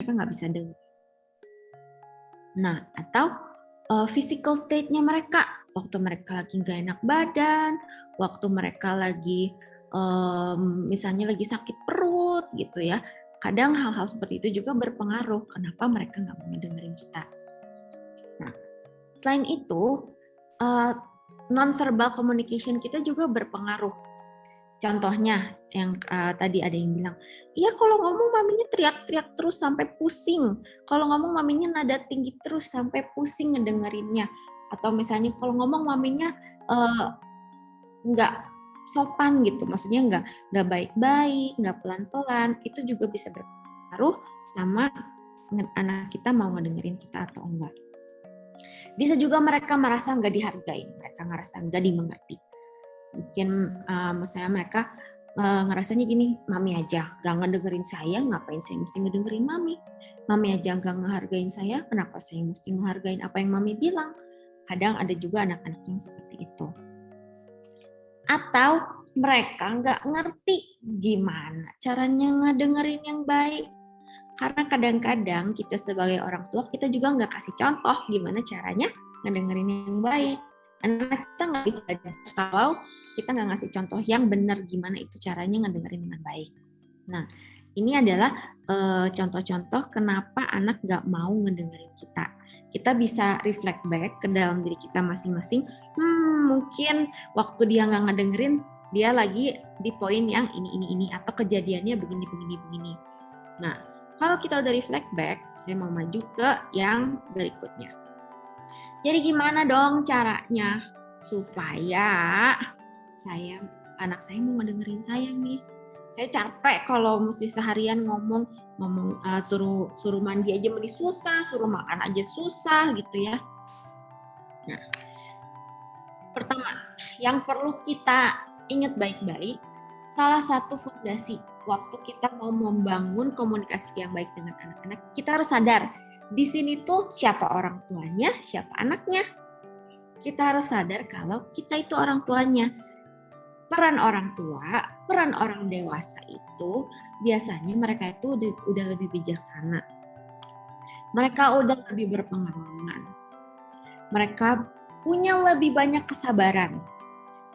mereka nggak bisa dengar. Nah, atau physical state-nya mereka, waktu mereka lagi nggak enak badan, waktu mereka lagi misalnya lagi sakit perut gitu ya. Kadang hal-hal seperti itu juga berpengaruh kenapa mereka nggak mau dengerin kita. Nah, selain itu, non-verbal communication kita juga berpengaruh. Contohnya yang tadi ada yang bilang, iya kalau ngomong maminya teriak-teriak terus sampai pusing. Kalau ngomong maminya nada tinggi terus sampai pusing ngedengerinnya. Atau misalnya kalau ngomong maminya nggak sopan gitu, maksudnya nggak baik-baik, nggak pelan-pelan. Itu juga bisa berpengaruh sama anak kita mau ngedengerin kita atau enggak. Bisa juga mereka merasa nggak dihargai, mereka merasa nggak dimengerti. Mungkin misalnya mereka ngerasanya gini, mami aja gak ngedengerin saya, ngapain saya mesti ngedengerin mami? Mami aja gak ngehargain saya, kenapa saya mesti ngehargain apa yang mami bilang? Kadang ada juga anak-anak yang seperti itu. Atau mereka nggak ngerti gimana caranya ngedengerin yang baik. Karena kadang-kadang kita sebagai orang tua, kita juga nggak kasih contoh gimana caranya ngedengerin yang baik. Karena kita nggak bisa belajar kalau kita nggak ngasih contoh yang benar gimana itu caranya ngedengerin dengan baik. Nah, ini adalah contoh-contoh kenapa anak nggak mau ngedengerin kita. Kita bisa reflect back ke dalam diri kita masing-masing. Mungkin waktu dia nggak ngedengerin, dia lagi di poin yang ini, atau kejadiannya begini. Nah, kalau kita udah reflect back, saya mau maju ke yang berikutnya. Jadi gimana dong caranya supaya anak saya mau ngedengerin saya, Miss? Saya capek kalau mesti seharian ngomong suruh mandi aja mesti susah, suruh makan aja susah gitu ya. Nah, pertama, yang perlu kita ingat baik-baik, salah satu fondasi waktu kita mau membangun komunikasi yang baik dengan anak-anak, kita harus sadar di sini tuh siapa orang tuanya, siapa anaknya. Kita harus sadar kalau kita itu orang tuanya. Peran orang tua, peran orang dewasa itu biasanya mereka itu udah lebih bijaksana. Mereka udah lebih berpengalaman. Mereka punya lebih banyak kesabaran.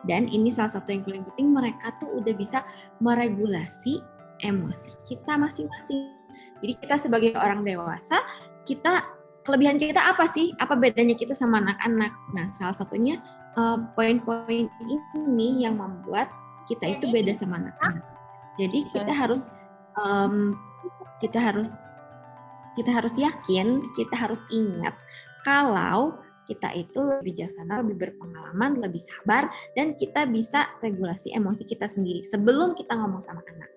Dan ini salah satu yang paling penting, mereka tuh udah bisa meregulasi emosi kita masing-masing. Jadi kita sebagai orang dewasa, kelebihan kita apa sih? Apa bedanya kita sama anak-anak? Nah, salah satunya poin-poin ini yang membuat kita itu beda sama anak-anak. Jadi kita harus yakin, kita harus ingat kalau kita itu lebih bijaksana, lebih berpengalaman, lebih sabar, dan kita bisa regulasi emosi kita sendiri sebelum kita ngomong sama anak.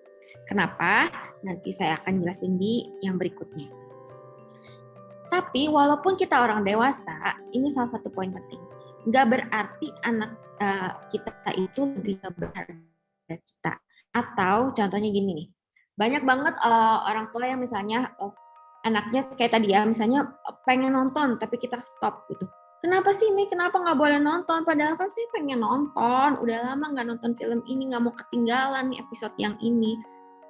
Kenapa? Nanti saya akan jelasin di yang berikutnya. Tapi walaupun kita orang dewasa, ini salah satu poin penting. Nggak berarti anak kita itu lebih berharga dari kita. Atau contohnya gini nih, banyak banget orang tua yang misalnya anaknya kayak tadi ya, misalnya pengen nonton tapi kita stop gitu. Kenapa sih Mi? Kenapa nggak boleh nonton? Padahal kan saya pengen nonton. Udah lama nggak nonton film ini, nggak mau ketinggalan nih episode yang ini.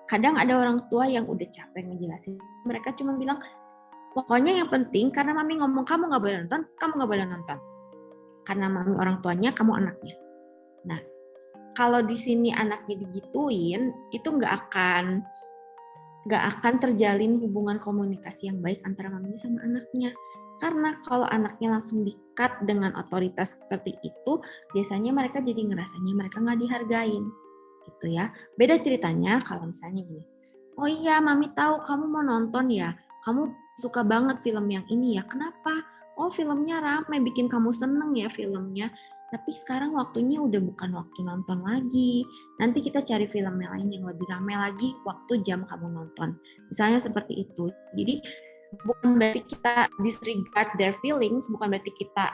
Kadang ada orang tua yang udah capek ngejelasin. Mereka cuma bilang, pokoknya yang penting karena mami ngomong kamu nggak boleh nonton, kamu nggak boleh nonton. Karena mami orang tuanya, kamu anaknya. Nah, kalau di sini anaknya digituin, itu nggak akan terjalin hubungan komunikasi yang baik antara mami sama anaknya. Karena kalau anaknya langsung di-cut dengan otoritas seperti itu, biasanya mereka jadi ngerasanya mereka nggak dihargain. Gitu ya. Beda ceritanya kalau misalnya gini, oh iya mami tahu kamu mau nonton ya, kamu suka banget film yang ini ya, kenapa? Oh filmnya ramai, bikin kamu seneng ya filmnya. Tapi sekarang waktunya udah bukan waktu nonton lagi. Nanti kita cari film yang lain yang lebih ramai lagi waktu jam kamu nonton. Misalnya seperti itu. Jadi bukan berarti kita disregard their feelings, bukan berarti kita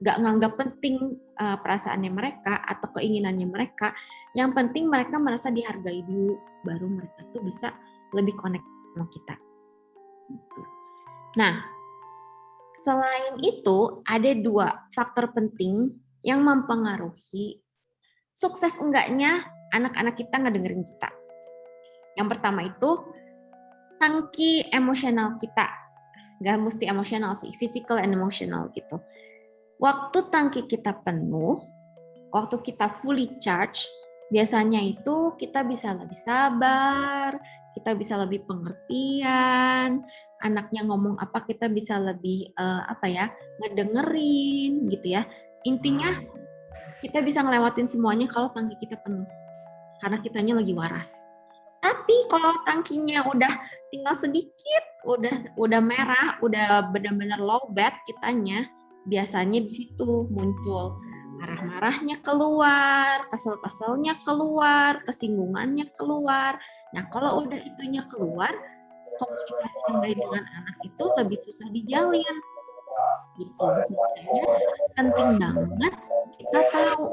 nggak nganggap penting perasaannya mereka atau keinginannya mereka. Yang penting mereka merasa dihargai dulu, baru mereka tuh bisa lebih connect sama kita. Nah, selain itu ada 2 faktor penting yang mempengaruhi sukses enggaknya anak-anak kita ngedengerin kita. Yang pertama itu tangki emosional kita. Nggak mesti emosional sih, physical and emotional gitu. Waktu tangki kita penuh, waktu kita fully charge, biasanya itu kita bisa lebih sabar, kita bisa lebih pengertian, anaknya ngomong apa kita bisa lebih ngedengerin gitu ya. Intinya kita bisa ngelewatin semuanya kalau tangki kita penuh, karena kitanya lagi waras. Tapi kalau tangkinya udah tinggal sedikit, udah merah, udah benar-benar low bat kitanya, biasanya di situ muncul marah-marahnya keluar, kesel-keselnya keluar, kesinggungannya keluar. Nah, kalau udah itunya keluar, komunikasi yang baik dengan anak itu lebih susah dijalin. Gitu. Makanya penting banget kita tahu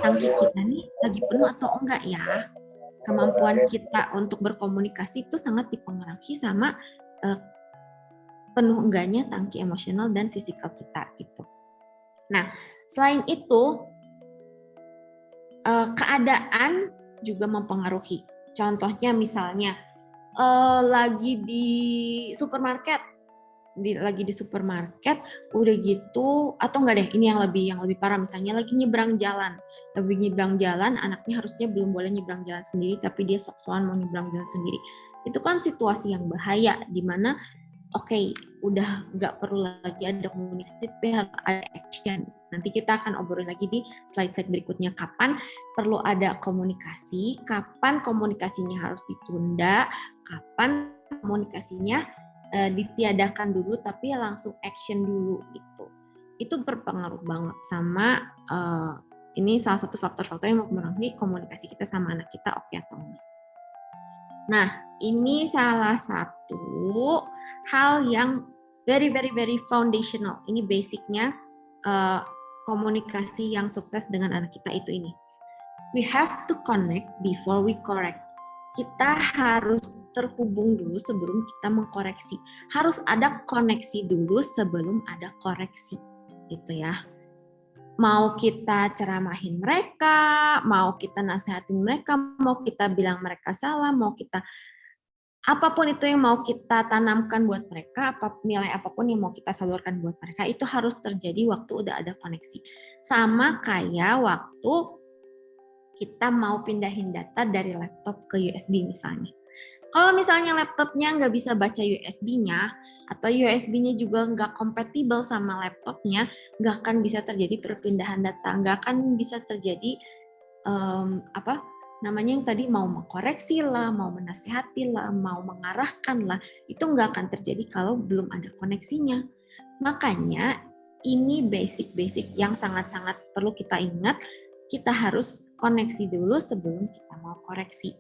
tangki kita nih lagi penuh atau enggak ya. Kemampuan kita untuk berkomunikasi itu sangat dipengaruhi sama penuh enggaknya tangki emosional dan fisikal kita gitu. Nah, selain itu keadaan juga mempengaruhi. Contohnya misalnya lagi di supermarket, udah gitu, atau enggak deh, ini yang lebih parah, misalnya lagi nyebrang jalan, anaknya harusnya belum boleh nyebrang jalan sendiri, tapi dia sok-sokan mau nyebrang jalan sendiri. Itu kan situasi yang bahaya, di mana udah nggak perlu lagi ada komunikasi, tapi harus ada action. Nanti kita akan obrolin lagi di slide-slide berikutnya, kapan perlu ada komunikasi, kapan komunikasinya harus ditunda, kapan komunikasinya ditiadakan dulu tapi langsung action dulu gitu. Itu berpengaruh banget sama ini salah satu faktor-faktor yang mempengaruhi komunikasi kita sama anak kita oke atau enggak. Nah, ini salah satu hal yang very very very foundational. Ini basicnya komunikasi yang sukses dengan anak kita itu ini. We have to connect before we correct. Kita harus terhubung dulu sebelum kita mengkoreksi. Harus ada koneksi dulu sebelum ada koreksi. Gitu ya. Mau kita ceramahin mereka, mau kita nasihatin mereka, mau kita bilang mereka salah, mau kita apapun itu yang mau kita tanamkan buat mereka, nilai apapun yang mau kita salurkan buat mereka, itu harus terjadi waktu udah ada koneksi. Sama kayak waktu kita mau pindahin data dari laptop ke USB misalnya. Kalau misalnya laptopnya nggak bisa baca USB-nya, atau USB-nya juga nggak kompatibel sama laptopnya, nggak akan bisa terjadi perpindahan data, nggak akan bisa terjadi yang tadi mau mengkoreksi lah, mau menasihati lah, mau mengarahkan lah, itu nggak akan terjadi kalau belum ada koneksinya. Makanya ini basic-basic yang sangat-sangat perlu kita ingat, kita harus koneksi dulu sebelum kita mau koreksi.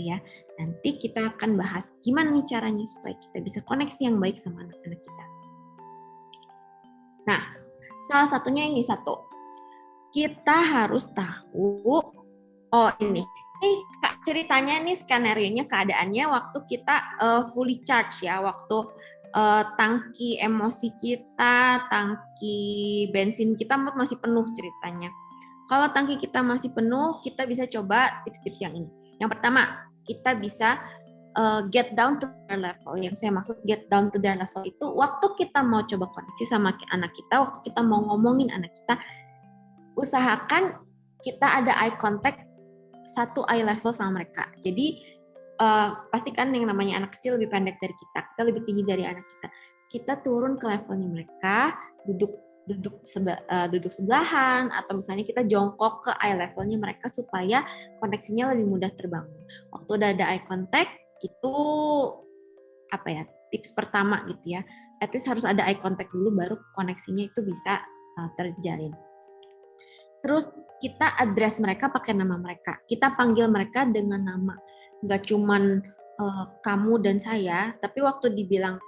Ya. Nanti kita akan bahas gimana nih caranya supaya kita bisa koneksi yang baik sama anak-anak kita. Nah, salah satunya ini satu. Kita harus tahu, ini ceritanya nih, skenario-nya, keadaannya waktu kita fully charge ya, waktu tangki emosi kita, tangki bensin kita masih penuh ceritanya. Kalau tangki kita masih penuh, kita bisa coba tips-tips yang ini. Yang pertama, kita bisa get down to their level. Yang saya maksud get down to their level itu waktu kita mau coba koneksi sama anak kita, waktu kita mau ngomongin anak kita, usahakan kita ada eye contact, satu eye level sama mereka. Jadi pastikan yang namanya anak kecil lebih pendek dari kita lebih tinggi dari anak kita. Kita turun ke levelnya mereka, duduk sebelahan, atau misalnya kita jongkok ke eye levelnya mereka supaya koneksinya lebih mudah terbangun. Waktu udah ada eye contact, itu tips pertama gitu ya. At least harus ada eye contact dulu, baru koneksinya itu bisa terjalin. Terus kita address mereka pakai nama mereka. Kita panggil mereka dengan nama. Nggak cuman kamu dan saya, tapi waktu dibilangin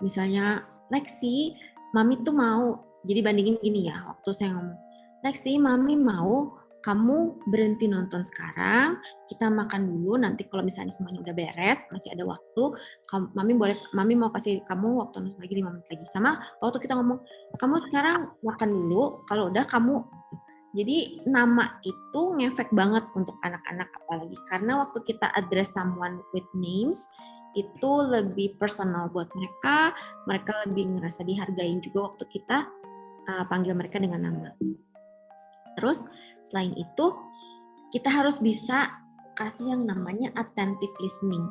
misalnya Lexi, Mami tuh mau, jadi bandingin gini ya, waktu saya ngomong, Lexi, Mami mau kamu berhenti nonton sekarang, kita makan dulu, nanti kalau misalnya semuanya udah beres, masih ada waktu, Mami mau kasih kamu waktu nonton lagi 5 menit lagi. Sama waktu kita ngomong, kamu sekarang makan dulu, kalau udah kamu, Jadi nama itu ngefek banget untuk anak-anak, apalagi karena waktu kita address someone with names itu lebih personal buat mereka, mereka lebih ngerasa dihargain juga waktu kita panggil mereka dengan nama. Terus selain itu kita harus bisa kasih yang namanya attentive listening.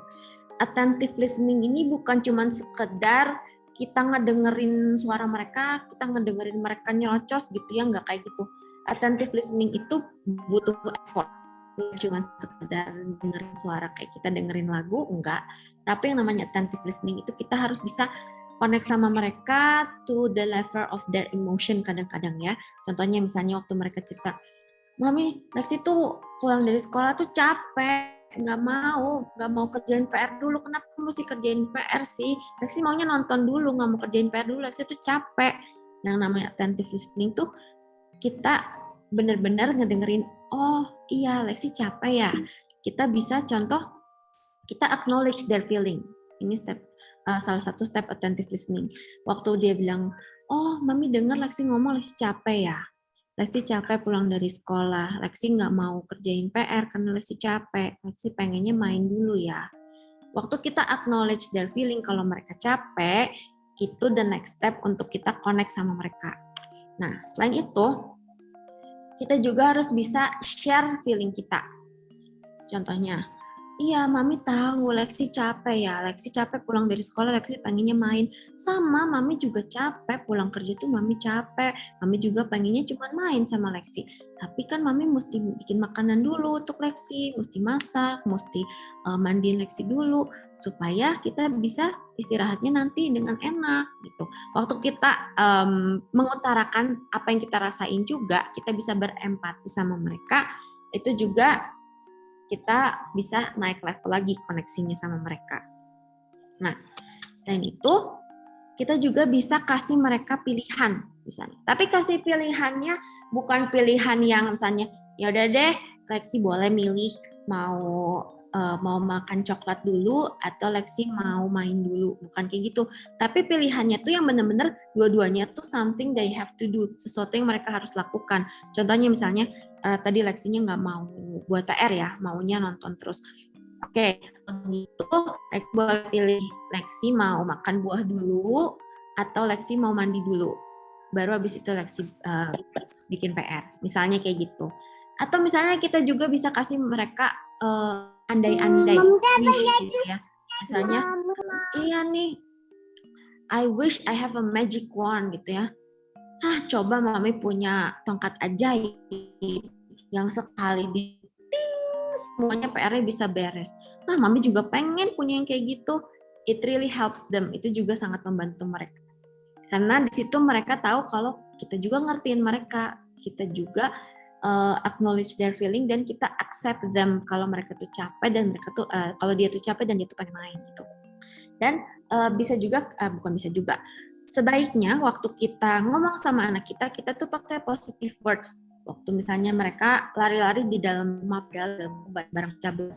Attentive listening ini bukan cuma sekedar kita ngedengerin suara mereka, kita ngedengerin mereka nyerocos gitu ya, nggak kayak gitu. Attentive listening itu butuh effort. Bukan cuma sekedar dengerin suara kayak kita dengerin lagu, enggak. Tapi yang namanya attentive listening itu kita harus bisa connect sama mereka to the level of their emotion kadang-kadang ya. Contohnya misalnya waktu mereka cerita, Mami, Lexi tuh pulang dari sekolah tuh capek, nggak mau kerjain PR dulu. Kenapa mesti kerjain PR sih? Lexi maunya nonton dulu, nggak mau kerjain PR dulu. Lexi tuh capek. Yang namanya attentive listening tuh kita benar-benar ngedengerin, oh iya Lexi capek ya. Kita bisa contoh, kita acknowledge their feeling. Ini salah satu step attentive listening. Waktu dia bilang, oh Mami dengar Lexi ngomong Lexi capek ya. Lexi capek pulang dari sekolah. Lexi nggak mau kerjain PR karena Lexi capek. Lexi pengennya main dulu ya. Waktu kita acknowledge their feeling kalau mereka capek, itu the next step untuk kita connect sama mereka. Nah, selain itu, kita juga harus bisa share feeling kita. Contohnya, iya, Mami tahu Lexi capek ya. Lexi capek pulang dari sekolah, Lexi pengennya main. Sama, Mami juga capek pulang kerja tuh Mami capek. Mami juga pengennya cuma main sama Lexi. Tapi kan Mami mesti bikin makanan dulu untuk Lexi, mesti masak, mesti mandiin Lexi dulu supaya kita bisa istirahatnya nanti dengan enak gitu. Waktu kita mengutarakan apa yang kita rasain juga, kita bisa berempati sama mereka. Itu juga kita bisa naik level lagi koneksinya sama mereka. Nah, selain itu, kita juga bisa kasih mereka pilihan misalnya. Tapi kasih pilihannya bukan pilihan yang misalnya, ya udah deh, Lexi boleh milih mau makan coklat dulu atau Lexi mau main dulu, bukan kayak gitu. Tapi pilihannya tuh yang benar-benar dua-duanya tuh something they have to do, sesuatu yang mereka harus lakukan. Contohnya misalnya tadi Lexinya nggak mau buat PR ya, maunya nonton terus. Oke, begitu Lexi boleh pilih, Lexi mau makan buah dulu atau Lexi mau mandi dulu. Baru habis itu Lexi bikin PR. Misalnya kayak gitu. Atau misalnya kita juga bisa kasih mereka andai-andai gitu ya. Misalnya, iya nih, I wish I have a magic wand gitu ya. Coba Mami punya tongkat ajaib yang sekali di semuanya PR-nya bisa beres. Mami juga pengen punya yang kayak gitu. It really helps them. Itu juga sangat membantu mereka. Karena di situ mereka tahu kalau kita juga ngertiin mereka. Kita juga acknowledge their feeling dan kita accept them kalau mereka tuh capek dan mereka tuh kalau dia tuh capek dan dia tuh pengen main gitu. Dan bisa juga bukan bisa juga. Sebaiknya waktu kita ngomong sama anak kita tuh pakai positive words. Waktu misalnya mereka lari-lari di dalam rumah dalam barang cabut.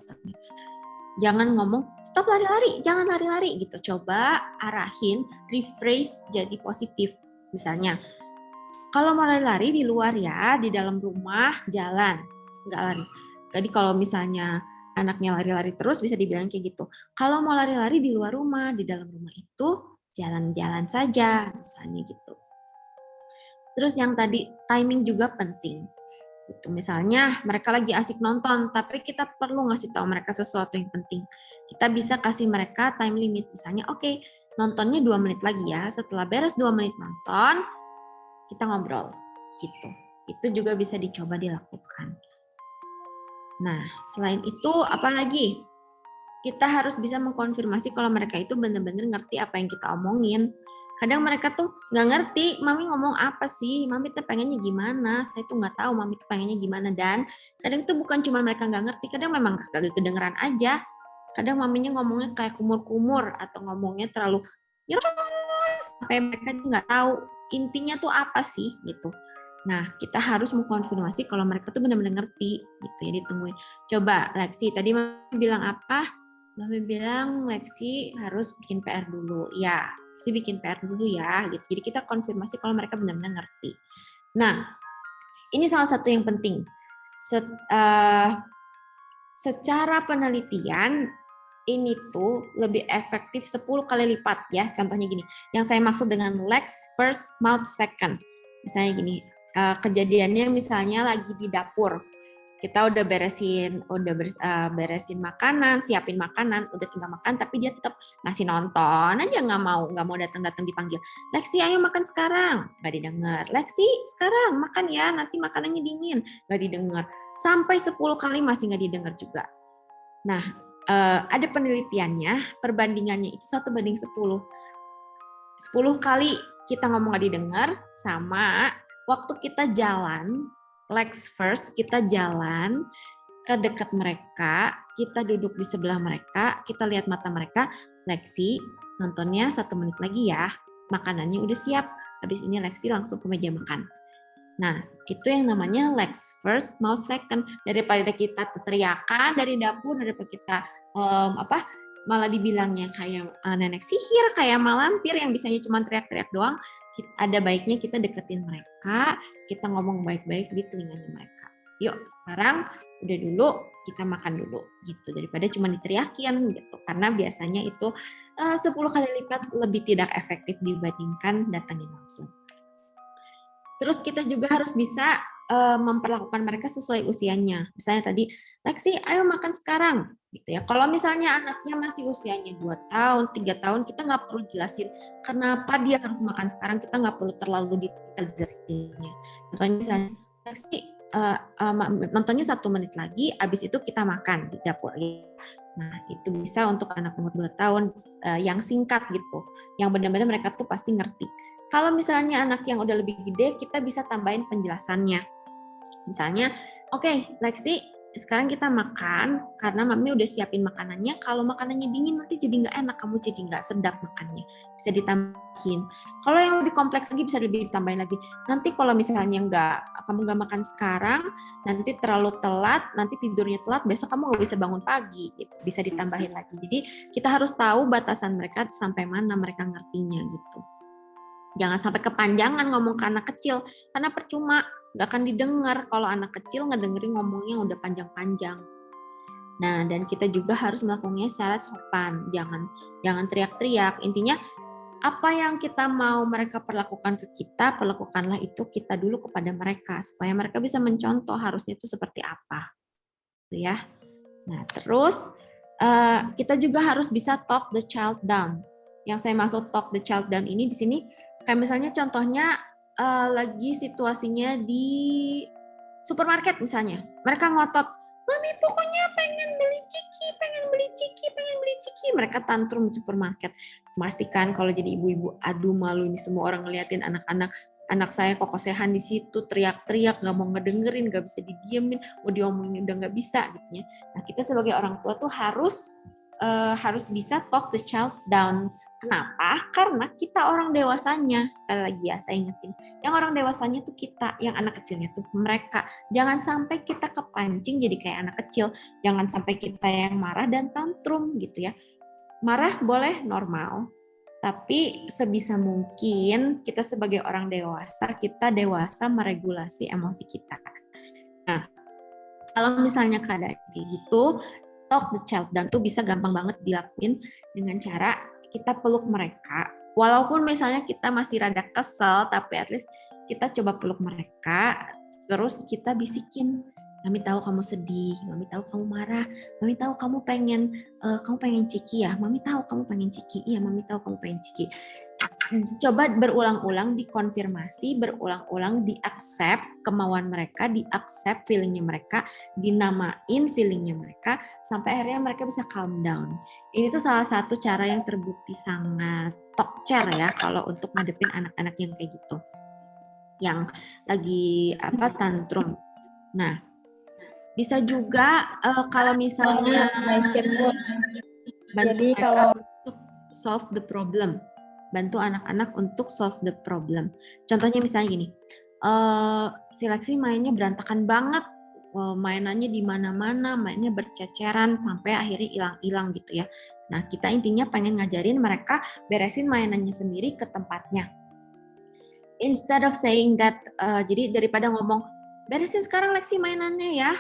Jangan ngomong stop lari-lari, jangan lari-lari gitu. Coba arahin, rephrase jadi positif. Misalnya, kalau mau lari-lari di luar ya, di dalam rumah jalan, nggak lari. Jadi kalau misalnya anaknya lari-lari terus bisa dibilang kayak gitu. Kalau mau lari-lari di luar rumah, di dalam rumah itu jalan-jalan saja, misalnya gitu. Terus yang tadi timing juga penting. Gitu. Misalnya mereka lagi asik nonton, tapi kita perlu ngasih tahu mereka sesuatu yang penting. Kita bisa kasih mereka time limit. Misalnya, oke, nontonnya 2 menit lagi ya. Setelah beres 2 menit nonton, kita ngobrol. Gitu. Itu juga bisa dicoba dilakukan. Nah, selain itu apa lagi? Kita harus bisa mengkonfirmasi kalau mereka itu benar-benar ngerti apa yang kita omongin. Kadang mereka tuh nggak ngerti, Mami ngomong apa sih, Mami tuh pengennya gimana, saya tuh nggak tahu Mami tuh pengennya gimana. Dan kadang itu bukan cuma mereka nggak ngerti, kadang memang kagak kedengeran aja. Kadang Maminya ngomongnya kayak kumur-kumur atau ngomongnya terlalu sampai mereka tuh nggak tahu intinya tuh apa sih gitu. Nah, kita harus mengkonfirmasi kalau mereka tuh benar-benar ngerti gitu ya, ditungguin. Coba Lexi, tadi Mami bilang apa? Mami bilang Lexi harus bikin PR dulu. Ya, Lexi bikin PR dulu ya gitu. Jadi kita konfirmasi kalau mereka benar-benar ngerti. Nah, ini salah satu yang penting. Secara penelitian ini tuh lebih efektif 10 kali lipat ya. Contohnya gini, yang saya maksud dengan legs first, mouth second. Misalnya gini, kejadiannya misalnya lagi di dapur. Kita udah beresin makanan, siapin makanan, udah tinggal makan, tapi dia tetap masih nonton aja, nggak mau datang dipanggil. Lexi, ayo makan sekarang, nggak didengar. Lexi, sekarang makan ya, nanti makanannya dingin, nggak didengar. Sampai 10 kali masih nggak didengar juga. Nah, ada penelitiannya, perbandingannya itu 1:10. 10 kali kita ngomong nggak didengar, sama waktu kita jalan, legs first, kita jalan ke dekat mereka, kita duduk di sebelah mereka, kita lihat mata mereka, Lexi, nontonnya 1 menit lagi ya, makanannya udah siap, habis ini Lexi langsung ke meja makan. Nah, itu yang namanya legs first, mouth second. Daripada kita teriakan dari dapur, daripada kita malah dibilangnya kayak nenek sihir, kayak malampir yang bisanya cuma teriak-teriak doang. Ada baiknya kita deketin mereka, kita ngomong baik-baik di telinganya mereka. Yuk, sekarang udah dulu, kita makan dulu gitu, daripada cuma diteriakin gitu. Karena biasanya itu 10 kali lipat lebih tidak efektif dibandingkan datangin langsung. Terus kita juga harus bisa memperlakukan mereka sesuai usianya. Misalnya tadi, Lexi, ayo makan sekarang. Gitu ya. Kalau misalnya anaknya masih usianya 2 tahun, 3 tahun, kita nggak perlu jelasin kenapa dia harus makan sekarang. Kita nggak perlu terlalu detail jelasinnya. Contohnya misalnya, Lexi, nontonnya 1 menit lagi, habis itu kita makan di dapur. Nah, itu bisa untuk anak umur 2 tahun yang singkat gitu. Yang benar-benar mereka tuh pasti ngerti. Kalau misalnya anak yang udah lebih gede, kita bisa tambahin penjelasannya. Misalnya, oke, Lexi, sekarang kita makan karena mami udah siapin makanannya. Kalau makanannya dingin nanti jadi nggak enak, kamu jadi nggak sedap makannya. Bisa ditambahin. Kalau yang lebih kompleks lagi bisa lebih ditambahin lagi. Nanti kalau misalnya kamu nggak makan sekarang, nanti terlalu telat, nanti tidurnya telat, besok kamu nggak bisa bangun pagi. Gitu. Bisa ditambahin lagi. Jadi kita harus tahu batasan mereka sampai mana mereka ngertinya gitu. Jangan sampai kepanjangan ngomong ke anak kecil, karena percuma, nggak akan didengar kalau anak kecil ngedengerin ngomongnya udah panjang-panjang. Nah, dan kita juga harus melakukannya secara sopan, jangan teriak-teriak. Intinya, apa yang kita mau mereka perlakukan ke kita, perlakukanlah itu kita dulu kepada mereka, supaya mereka bisa mencontoh harusnya itu seperti apa. Gitu ya. Nah, terus kita juga harus bisa talk the child down. Yang saya maksud talk the child down ini di sini, kayak misalnya contohnya lagi situasinya di supermarket misalnya. Mereka ngotot, mami pokoknya pengen beli ciki. Mereka tantrum di supermarket. Pastikan kalau jadi ibu-ibu, aduh malu ini semua orang ngeliatin anak saya kokosehan di situ, teriak-teriak, nggak mau ngedengerin, nggak bisa didiemin, mau diomongin udah nggak bisa gitu ya. Nah, kita sebagai orang tua tuh harus bisa talk the child down. Kenapa? Karena kita orang dewasanya. Sekali lagi ya, saya ingetin. Yang orang dewasanya tuh kita, yang anak kecilnya tuh mereka. Jangan sampai kita kepancing jadi kayak anak kecil. Jangan sampai kita yang marah dan tantrum gitu ya. Marah boleh, normal. Tapi sebisa mungkin kita sebagai orang dewasa, kita dewasa meregulasi emosi kita. Nah, kalau misalnya keadaan kayak gitu, talk the child down tuh bisa gampang banget dilakuin dengan cara kita peluk mereka. Walaupun misalnya kita masih rada kesel, tapi at least kita coba peluk mereka, terus kita bisikin, mami tahu kamu sedih, mami tahu kamu marah, mami tahu kamu pengen ciki ya, mami tahu kamu pengen ciki, iya mami tahu kamu pengen ciki. Coba berulang-ulang dikonfirmasi, berulang-ulang di-accept kemauan mereka, di-accept feelingnya mereka, dinamain feelingnya mereka, sampai akhirnya mereka bisa calm down. Ini tuh salah satu cara yang terbukti sangat tokcer ya kalau untuk ngadepin anak-anak yang kayak gitu, yang lagi tantrum. Nah, bisa juga kalau misalnya bantu untuk solve the problem. Bantu anak-anak untuk solve the problem. Contohnya misalnya gini, si Lexi mainnya berantakan banget, mainannya di mana-mana, mainnya berceceran sampai akhirnya hilang-hilang gitu ya. Nah, kita intinya pengen ngajarin mereka beresin mainannya sendiri ke tempatnya. Instead of saying that, jadi daripada ngomong, beresin sekarang Lexi mainannya ya.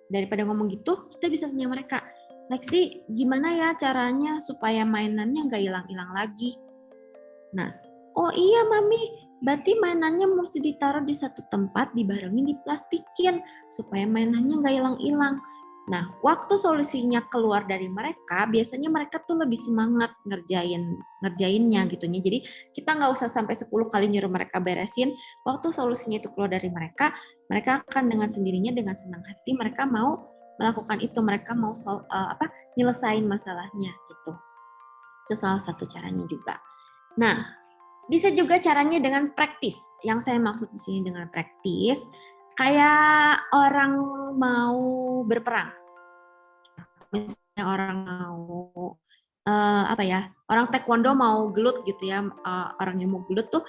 Daripada ngomong gitu, kita bisa tanya mereka, Lexi, gimana ya caranya supaya mainannya nggak hilang-hilang lagi? Nah, oh iya Mami, berarti mainannya mesti ditaruh di satu tempat, dibarengin, diplastikin, supaya mainannya nggak hilang-hilang. Nah, waktu solusinya keluar dari mereka, biasanya mereka tuh lebih semangat ngerjainnya gitu. Jadi kita nggak usah sampai 10 kali nyuruh mereka beresin. Waktu solusinya itu keluar dari mereka akan dengan sendirinya dengan senang hati mereka mau melakukan itu, mereka mau nyelesain masalahnya gitu. Itu salah satu caranya juga. Nah, bisa juga caranya dengan praktis. Yang saya maksud di sini dengan praktis, kayak orang mau berperang. Misalnya orang mau orang taekwondo mau gelut gitu ya, orang yang mau gelut tuh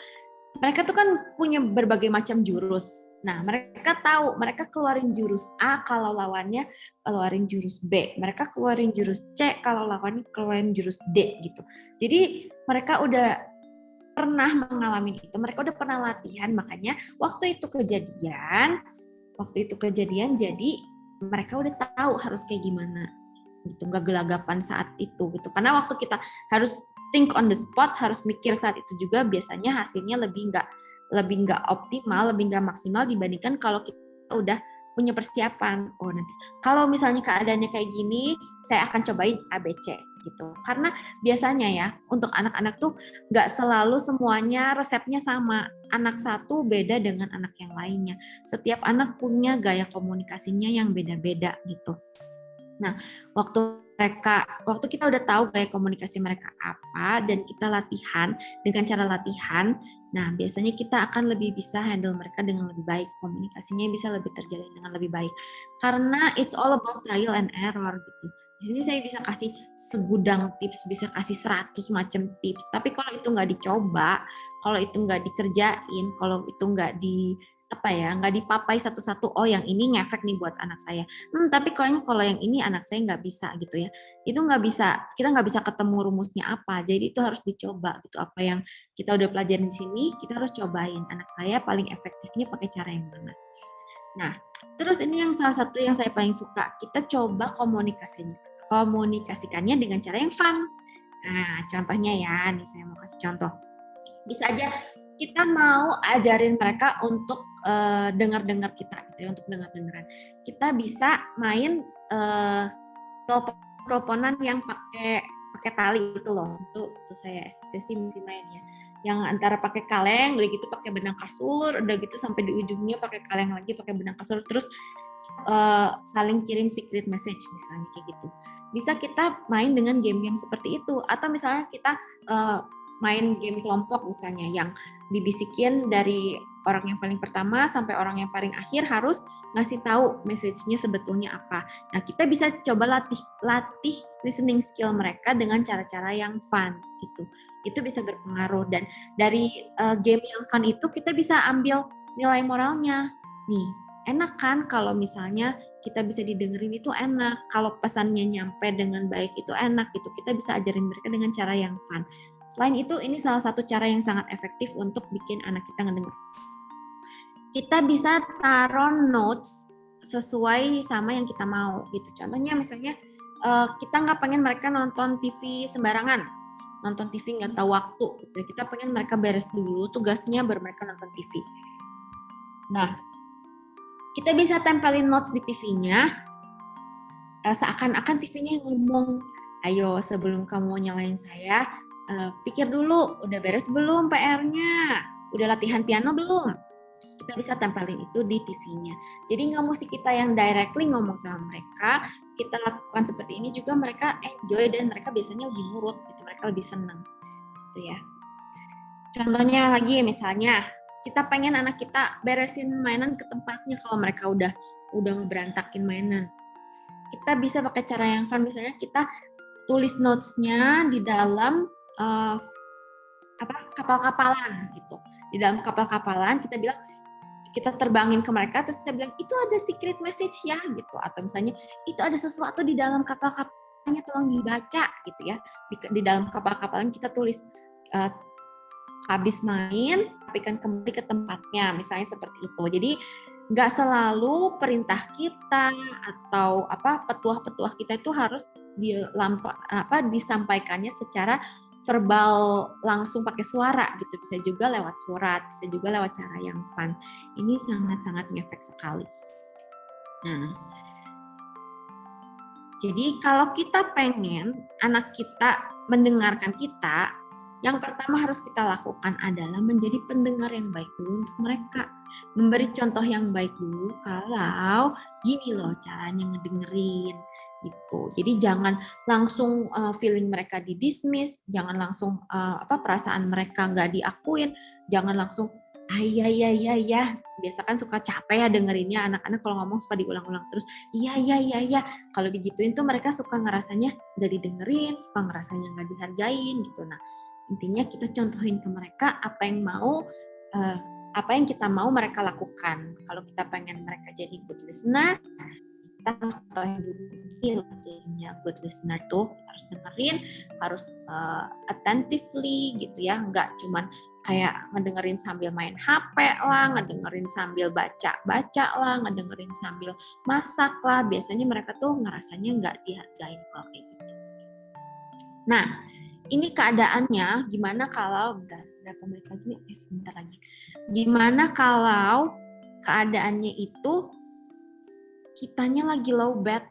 mereka tuh kan punya berbagai macam jurus. Nah, mereka tahu, mereka keluarin jurus A kalau lawannya keluarin jurus B. Mereka keluarin jurus C kalau lawannya keluarin jurus D gitu. Jadi mereka udah pernah mengalami itu, mereka udah pernah latihan, makanya waktu itu kejadian jadi mereka udah tahu harus kayak gimana gitu, nggak gelagapan saat itu gitu. Karena waktu kita harus think on the spot, harus mikir saat itu juga, biasanya hasilnya lebih nggak optimal, lebih nggak maksimal dibandingkan kalau kita udah punya persiapan. Oh nanti kalau misalnya keadaannya kayak gini, saya akan cobain ABC gitu. Karena biasanya ya untuk anak-anak tuh nggak selalu semuanya resepnya sama. Anak satu beda dengan anak yang lainnya. Setiap anak punya gaya komunikasinya yang beda-beda gitu. Nah, waktu kita udah tahu gaya komunikasi mereka apa dan kita latihan dengan cara latihan, nah biasanya kita akan lebih bisa handle mereka dengan lebih baik, komunikasinya bisa lebih terjalin dengan lebih baik. Karena it's all about trial and error gitu. Di sini saya bisa kasih segudang tips, bisa kasih 100 macam tips. Tapi kalau itu nggak dicoba, kalau itu nggak dikerjain, kalau itu nggak dipapai satu-satu, oh yang ini ngefek nih buat anak saya. Tapi kayaknya kalau yang ini anak saya nggak bisa gitu ya. Itu nggak bisa, kita nggak bisa ketemu rumusnya apa. Jadi itu harus dicoba gitu. Apa yang kita udah pelajarin di sini, kita harus cobain. Anak saya paling efektifnya pakai cara yang mana. Nah, terus ini yang salah satu yang saya paling suka. Kita coba komunikasikannya dengan cara yang fun. Nah, contohnya ya, nih saya mau kasih contoh. Bisa aja kita mau ajarin mereka untuk dengar-dengar kita gitu ya, untuk dengar-dengaran. Kita bisa main teleponan yang pakai tali itu loh. Itu saya sih mesti main ya. Yang antara pakai kaleng, udah gitu pakai benang kasur, udah gitu sampai di ujungnya pakai kaleng lagi, pakai benang kasur, terus saling kirim secret message misalnya kayak gitu. Bisa kita main dengan game-game seperti itu, atau misalnya kita main game kelompok misalnya yang dibisikin dari orang yang paling pertama sampai orang yang paling akhir harus ngasih tahu message-nya sebetulnya apa. Nah, kita bisa coba latih listening skill mereka dengan cara-cara yang fun gitu. Itu bisa berpengaruh, dan dari game yang fun itu kita bisa ambil nilai moralnya. Nih, enak kan kalau misalnya kita bisa didengerin, itu enak. Kalau pesannya nyampe dengan baik itu enak gitu. Kita bisa ajarin mereka dengan cara yang fun. Selain itu, ini salah satu cara yang sangat efektif untuk bikin anak kita ngedenger. Kita bisa taruh notes sesuai sama yang kita mau gitu. Contohnya misalnya kita nggak pengen mereka nonton TV sembarangan, nonton TV nggak tahu waktu. Gitu. Kita pengen mereka beres dulu tugasnya baru mereka nonton TV. Nah, kita bisa tempelin notes di TV-nya, seakan-akan TV-nya yang ngomong, ayo sebelum kamu mau nyalain saya, pikir dulu, udah beres belum PR-nya? Udah latihan piano belum? Kita bisa tempelin itu di TV-nya. Jadi nggak mesti kita yang directly ngomong sama mereka, kita lakukan seperti ini juga mereka enjoy dan mereka biasanya lebih nurut, gitu. Mereka lebih senang, gitu ya. Contohnya lagi misalnya, kita pengen anak kita beresin mainan ke tempatnya kalau mereka udah ngeberantakin mainan. Kita bisa pakai cara yang fun, misalnya kita tulis notes-nya di dalam kapal-kapalan gitu. Di dalam kapal-kapalan kita terbangin ke mereka, terus kita bilang itu ada secret message ya gitu, atau misalnya itu ada sesuatu di dalam kapal-kapalnya, tolong dibaca gitu ya. Di dalam kapal-kapalan kita tulis habis main, tapikan kembali ke tempatnya, misalnya seperti itu. Jadi nggak selalu perintah kita atau petuah-petuah kita itu harus disampaikannya secara verbal langsung pakai suara gitu. Bisa juga lewat surat, bisa juga lewat cara yang fun. Ini sangat-sangat ngefek sekali. Nah, jadi kalau kita pengen anak kita mendengarkan kita, yang pertama harus kita lakukan adalah menjadi pendengar yang baik dulu untuk mereka. Memberi contoh yang baik dulu kalau gini loh caranya ngedengerin gitu. Jadi jangan langsung feeling mereka di-dismiss, jangan langsung perasaan mereka nggak diakuin, jangan langsung iya iya iya iya. Biasa kan suka capek ya dengerinnya, anak-anak kalau ngomong suka diulang-ulang terus iya iya iya iya. Kalau digituin tuh mereka suka ngerasanya nggak didengerin, suka ngerasanya nggak dihargain gitu. Nah, intinya kita contohin ke mereka apa yang kita mau mereka lakukan. Kalau kita pengen mereka jadi good listener, kita harus contohin dulu jadinya good listener tuh, kita harus dengerin, harus attentively gitu ya, nggak cuman kayak ngedengerin sambil main HP lah, ngedengerin sambil baca lah, ngedengerin sambil masak lah. Biasanya mereka tuh ngerasanya nggak dihargain kalau kayak gitu. Nah, ini keadaannya gimana kalau berapa menit lagi nih? Sebentar lagi. Gimana kalau keadaannya itu kitanya lagi low bat?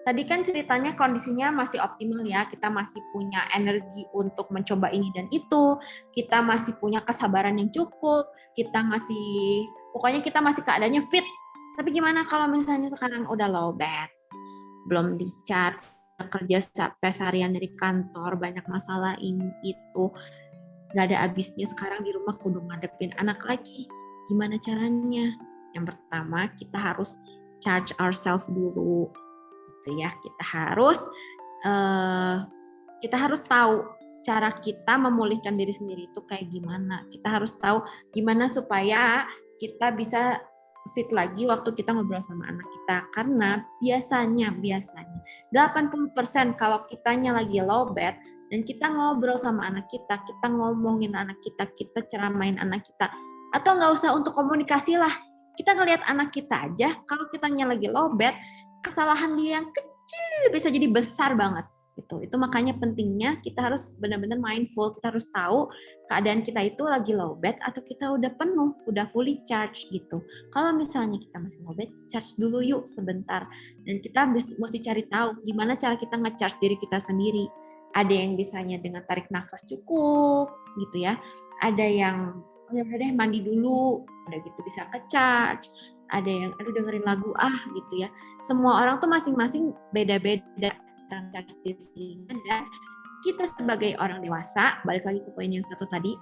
Tadi kan ceritanya kondisinya masih optimal ya, kita masih punya energi untuk mencoba ini dan itu, kita masih punya kesabaran yang cukup, pokoknya kita masih keadaannya fit. Tapi gimana kalau misalnya sekarang udah low bat, belum di-charge, kerja sampai seharian dari kantor, banyak masalah ini itu, gak ada habisnya, sekarang di rumah kudu ngadepin anak lagi. Gimana caranya? Yang pertama kita harus charge ourselves dulu. Gitu ya, kita harus tahu cara kita memulihkan diri sendiri itu kayak gimana. Kita harus tahu gimana supaya kita bisa fit lagi waktu kita ngobrol sama anak kita. Karena biasanya 80% kalau kitanya lagi low bat dan kita ngobrol sama anak kita ngomongin anak kita ceramain anak kita, atau nggak usah untuk komunikasi lah, kita ngelihat anak kita aja, kalau kitanya lagi low bat, kesalahan dia yang kecil bisa jadi besar banget gitu. Itu makanya pentingnya kita harus benar-benar mindful, kita harus tahu keadaan kita itu lagi low bat atau kita udah penuh, udah fully charge gitu. Kalau misalnya kita masih low bat, charge dulu yuk sebentar. Dan kita mesti cari tahu gimana cara kita nge-charge diri kita sendiri. Ada yang bisanya dengan tarik nafas cukup gitu ya. Ada yang ya udah deh mandi dulu, udah gitu bisa ke-charge. Ada yang dengerin lagu gitu ya. Semua orang tuh masing-masing beda-beda charge dirinya, dan kita sebagai orang dewasa, balik lagi ke poin yang satu tadi,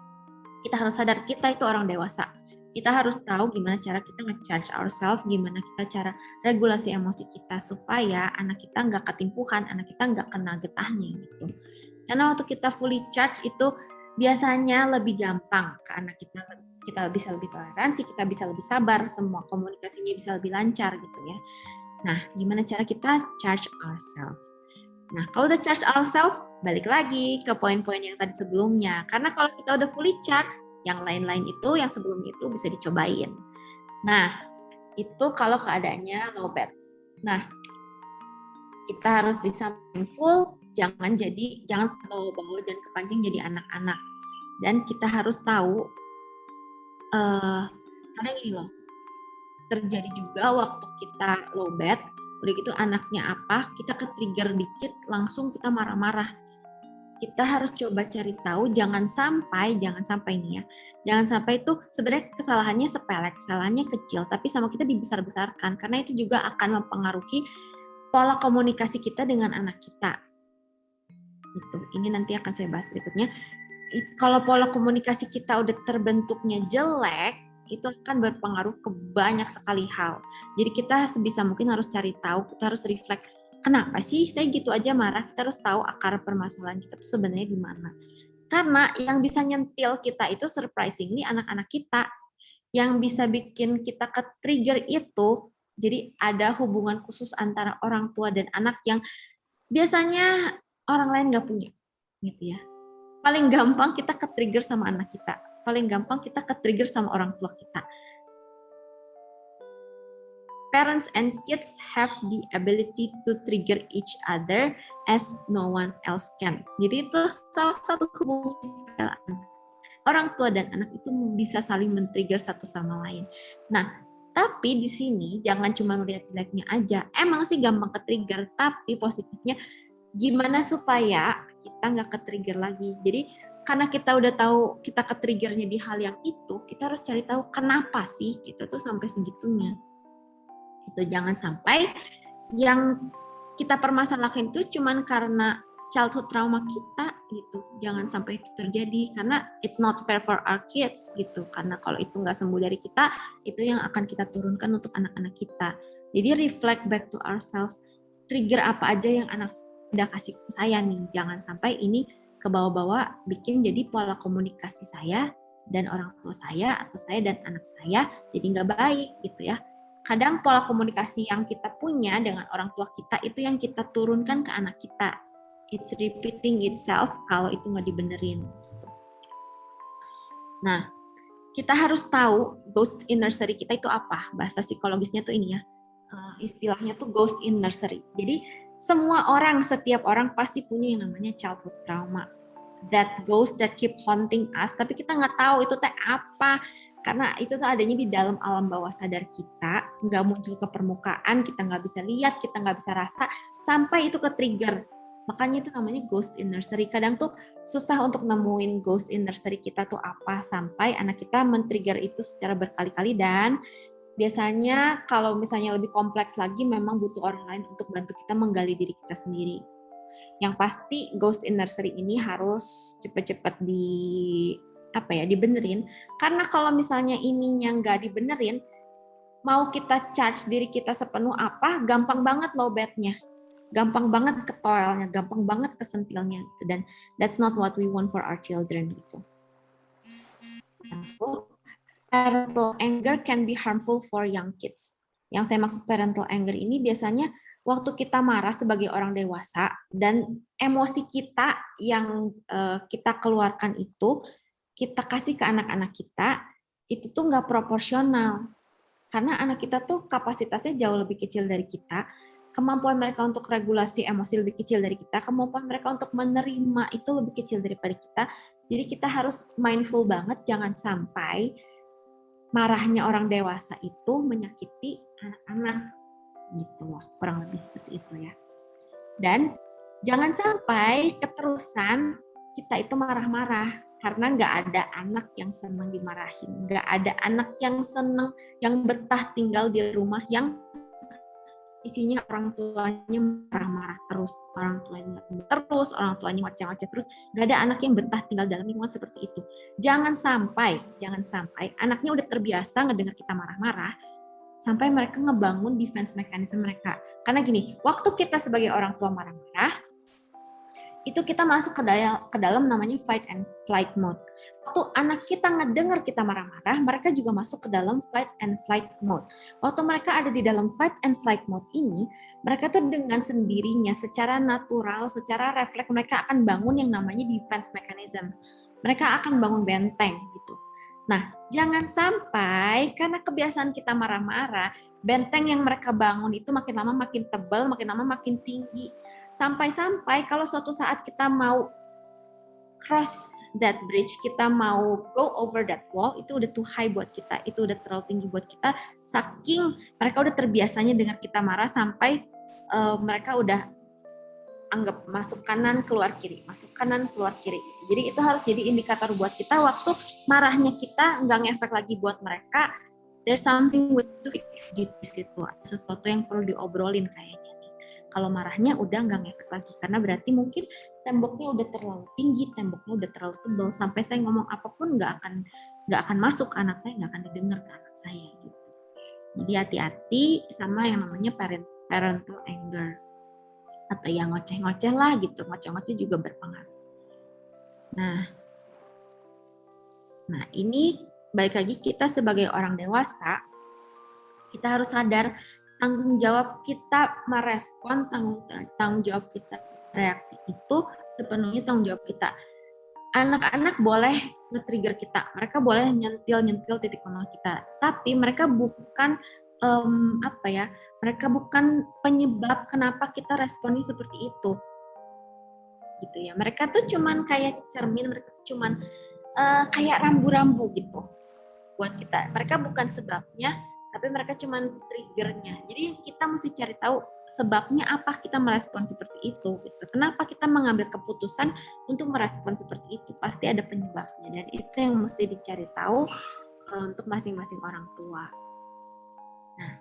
kita harus sadar kita itu orang dewasa. Kita harus tahu gimana cara kita nge-charge ourselves, gimana kita cara regulasi emosi kita supaya anak kita nggak ketimpuhan, anak kita nggak kena getahnya gitu. Karena waktu kita fully charge itu biasanya lebih gampang ke anak kita bisa lebih toleransi, kita bisa lebih sabar, semua komunikasinya bisa lebih lancar gitu ya. Nah, gimana cara kita charge ourselves? Nah, kalau udah charge ourselves, balik lagi ke poin-poin yang tadi sebelumnya. Karena kalau kita udah fully charge, yang lain-lain itu, yang sebelumnya itu bisa dicobain. Nah, itu kalau keadaannya low bat. Nah, kita harus bisa mindful, jangan bawa-bawa dan kepancing jadi anak-anak. Dan kita harus tahu, karena gini loh, terjadi juga waktu kita low bat, udah gitu anaknya kita ke-trigger dikit, langsung kita marah-marah. Kita harus coba cari tahu, jangan sampai nih ya, jangan sampai itu sebenarnya kesalahannya sepele, kesalahannya kecil, tapi sama kita dibesar-besarkan, karena itu juga akan mempengaruhi pola komunikasi kita dengan anak kita. Gitu. Ini nanti akan saya bahas berikutnya. Kalau pola komunikasi kita udah terbentuknya jelek, itu akan berpengaruh ke banyak sekali hal. Jadi kita sebisa mungkin harus cari tahu, kita harus reflect, kenapa sih saya gitu aja marah? Kita harus tahu akar permasalahan kita itu sebenarnya di mana. Karena yang bisa nyentil kita itu surprisingly anak-anak kita. Yang bisa bikin kita ke-trigger itu, jadi ada hubungan khusus antara orang tua dan anak yang biasanya orang lain nggak punya, gitu ya. Paling gampang kita ke-trigger sama anak kita. Paling gampang kita ke-trigger sama orang tua kita. parents and kids have the ability to trigger each other as no one else can. Jadi itu salah satu hubungan orang tua dan anak itu bisa saling men-trigger satu sama lain. Nah, tapi di sini jangan cuma melihat jeleknya aja. Emang sih gampang ke-trigger, tapi positifnya gimana supaya kita nggak ke-trigger lagi. Jadi karena kita udah tahu kita ke-triggernya di hal yang itu, kita harus cari tahu kenapa sih kita tuh sampai segitunya. Itu jangan sampai yang kita permasalahkan itu cuman karena childhood trauma kita gitu. Jangan sampai itu terjadi karena it's not fair for our kids gitu. Karena kalau itu nggak sembuh dari kita, itu yang akan kita turunkan untuk anak-anak kita. Jadi reflect back to ourselves. Trigger apa aja yang anak udah kasih ke saya nih. Jangan sampai ini ke bawah-bawah bikin jadi pola komunikasi saya dan orang tua saya atau saya dan anak saya jadi nggak baik gitu ya. Kadang pola komunikasi yang kita punya dengan orang tua kita itu yang kita turunkan ke anak kita. It's repeating itself kalau itu nggak dibenerin. Nah, kita harus tahu ghost in nursery kita itu apa. Bahasa psikologisnya tuh ini ya. Istilahnya tuh ghost in nursery. Jadi semua orang, setiap orang pasti punya yang namanya childhood trauma. That ghost that keep haunting us. Tapi kita nggak tahu itu teh apa. Karena itu tuh adanya di dalam alam bawah sadar kita. Nggak muncul ke permukaan, kita nggak bisa lihat, kita nggak bisa rasa. Sampai itu ke trigger. Makanya itu namanya ghost in nursery. Kadang tuh susah untuk nemuin ghost in nursery kita tuh apa. Sampai anak kita men-trigger itu secara berkali-kali dan biasanya kalau misalnya lebih kompleks lagi memang butuh orang lain untuk bantu kita menggali diri kita sendiri. Yang pasti ghost in nursery ini harus cepet-cepet dibenerin. Karena kalau misalnya ininya nggak dibenerin, mau kita charge diri kita sepenuh apa, gampang banget lowbatnya. Gampang banget ketoelnya, gampang banget kesentilnya gitu. Dan that's not what we want for our children gitu. Parental anger can be harmful for young kids. Yang saya maksud parental anger ini biasanya waktu kita marah sebagai orang dewasa dan emosi kita yang kita keluarkan itu kita kasih ke anak-anak kita itu tuh nggak proporsional. Karena anak kita tuh kapasitasnya jauh lebih kecil dari kita. Kemampuan mereka untuk regulasi emosi lebih kecil dari kita, kemampuan mereka untuk menerima itu lebih kecil daripada kita. Jadi kita harus mindful banget, jangan sampai marahnya orang dewasa itu menyakiti anak-anak. Gitu loh, kurang lebih seperti itu ya. Dan jangan sampai keterusan kita itu marah-marah, karena nggak ada anak yang senang dimarahin, nggak ada anak yang senang, yang betah tinggal di rumah yang isinya orang tuanya marah-marah terus, orang tuanya ngoceh-ngoceh terus, nggak ada anak yang betah tinggal dalam lingkungan seperti itu. Jangan sampai anaknya udah terbiasa ngedengar kita marah-marah, sampai mereka ngebangun defense mechanism mereka. Karena gini, waktu kita sebagai orang tua marah-marah, itu kita masuk ke dalam namanya fight and flight mode. Waktu anak kita ngedengar kita marah-marah, mereka juga masuk ke dalam fight and flight mode. Waktu mereka ada di dalam fight and flight mode ini, mereka tuh dengan sendirinya, secara natural, secara refleks, mereka akan bangun yang namanya defense mechanism. Mereka akan bangun benteng gitu. Nah, jangan sampai karena kebiasaan kita marah-marah, benteng yang mereka bangun itu makin lama makin tebal, makin lama makin tinggi. Sampai-sampai kalau suatu saat kita mau cross that bridge, kita mau go over that wall, itu udah too high buat kita, itu udah terlalu tinggi buat kita, saking mereka udah terbiasanya dengar kita marah sampai mereka udah anggap masuk kanan keluar kiri, masuk kanan keluar kiri. Jadi itu harus jadi indikator buat kita waktu marahnya kita nggak ngefek lagi buat mereka, there's something with to fix di situ, sesuatu yang perlu diobrolin kayaknya. Kalau marahnya udah nggak ngefek lagi, karena berarti mungkin temboknya udah terlalu tinggi, temboknya udah terlalu tebal, sampai saya ngomong apapun nggak akan masuk ke anak saya, nggak akan didengar ke anak saya gitu. Jadi hati-hati sama yang namanya parental anger atau yang ngoceh-ngoceh lah gitu, ngoceh-ngoceh juga berpengaruh. Nah ini balik lagi kita sebagai orang dewasa, kita harus sadar tanggung jawab kita merespon, tanggung jawab kita reaksi itu sepenuhnya tanggung jawab kita. Anak-anak boleh nge-trigger kita, mereka boleh nyentil titik lemah kita, tapi mereka bukan apa ya, mereka bukan penyebab kenapa kita responnya seperti itu gitu ya. Mereka tuh cuman kayak cermin, mereka tuh cuman kayak rambu-rambu gitu buat kita. Mereka bukan sebabnya, tapi mereka cuman triggernya. Jadi kita mesti cari tahu sebabnya apa kita merespon seperti itu gitu. Kenapa kita mengambil keputusan untuk merespon seperti itu? Pasti ada penyebabnya, dan itu yang mesti dicari tahu untuk masing-masing orang tua. Nah,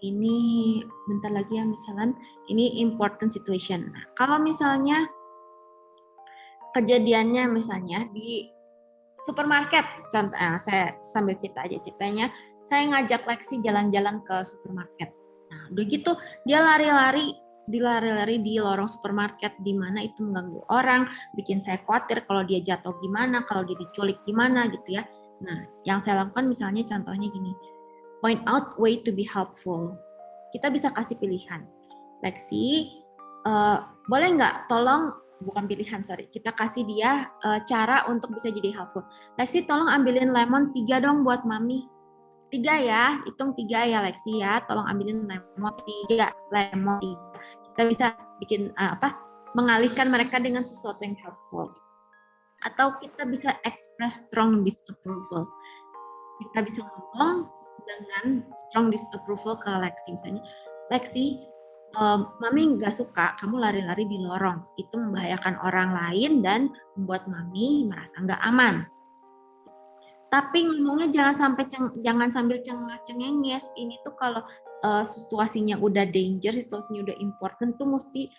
ini bentar lagi ya, misalnya ini important situation. Nah, kalau misalnya kejadiannya misalnya di supermarket, contoh, saya sambil cerita aja ceritanya, saya ngajak Lexi jalan-jalan ke supermarket. Nah, udah gitu dia lari-lari di lorong supermarket, di mana itu mengganggu orang, bikin saya khawatir kalau dia jatuh gimana, kalau dia diculik gimana gitu ya. Nah, yang saya lakukan misalnya contohnya gini, point out way to be helpful. Kita bisa kasih pilihan. Lexi, boleh nggak tolong, bukan pilihan, sorry, kita kasih dia cara untuk bisa jadi helpful. Lexi, tolong ambilin lemon 3 dong buat mami. 3 ya, hitung 3 ya Lexi ya, tolong ambilin lemon 3. Kita bisa bikin mengalihkan mereka dengan sesuatu yang helpful. Atau kita bisa express strong disapproval. Kita bisa ngomong dengan strong disapproval ke Lexi, misalnya, Lexi, mami nggak suka kamu lari-lari di lorong, itu membahayakan orang lain dan membuat mami merasa nggak aman. Tapi ngomongnya jangan sambil cengenges. Ini tuh kalau situasinya udah danger, situasinya udah important tuh mesti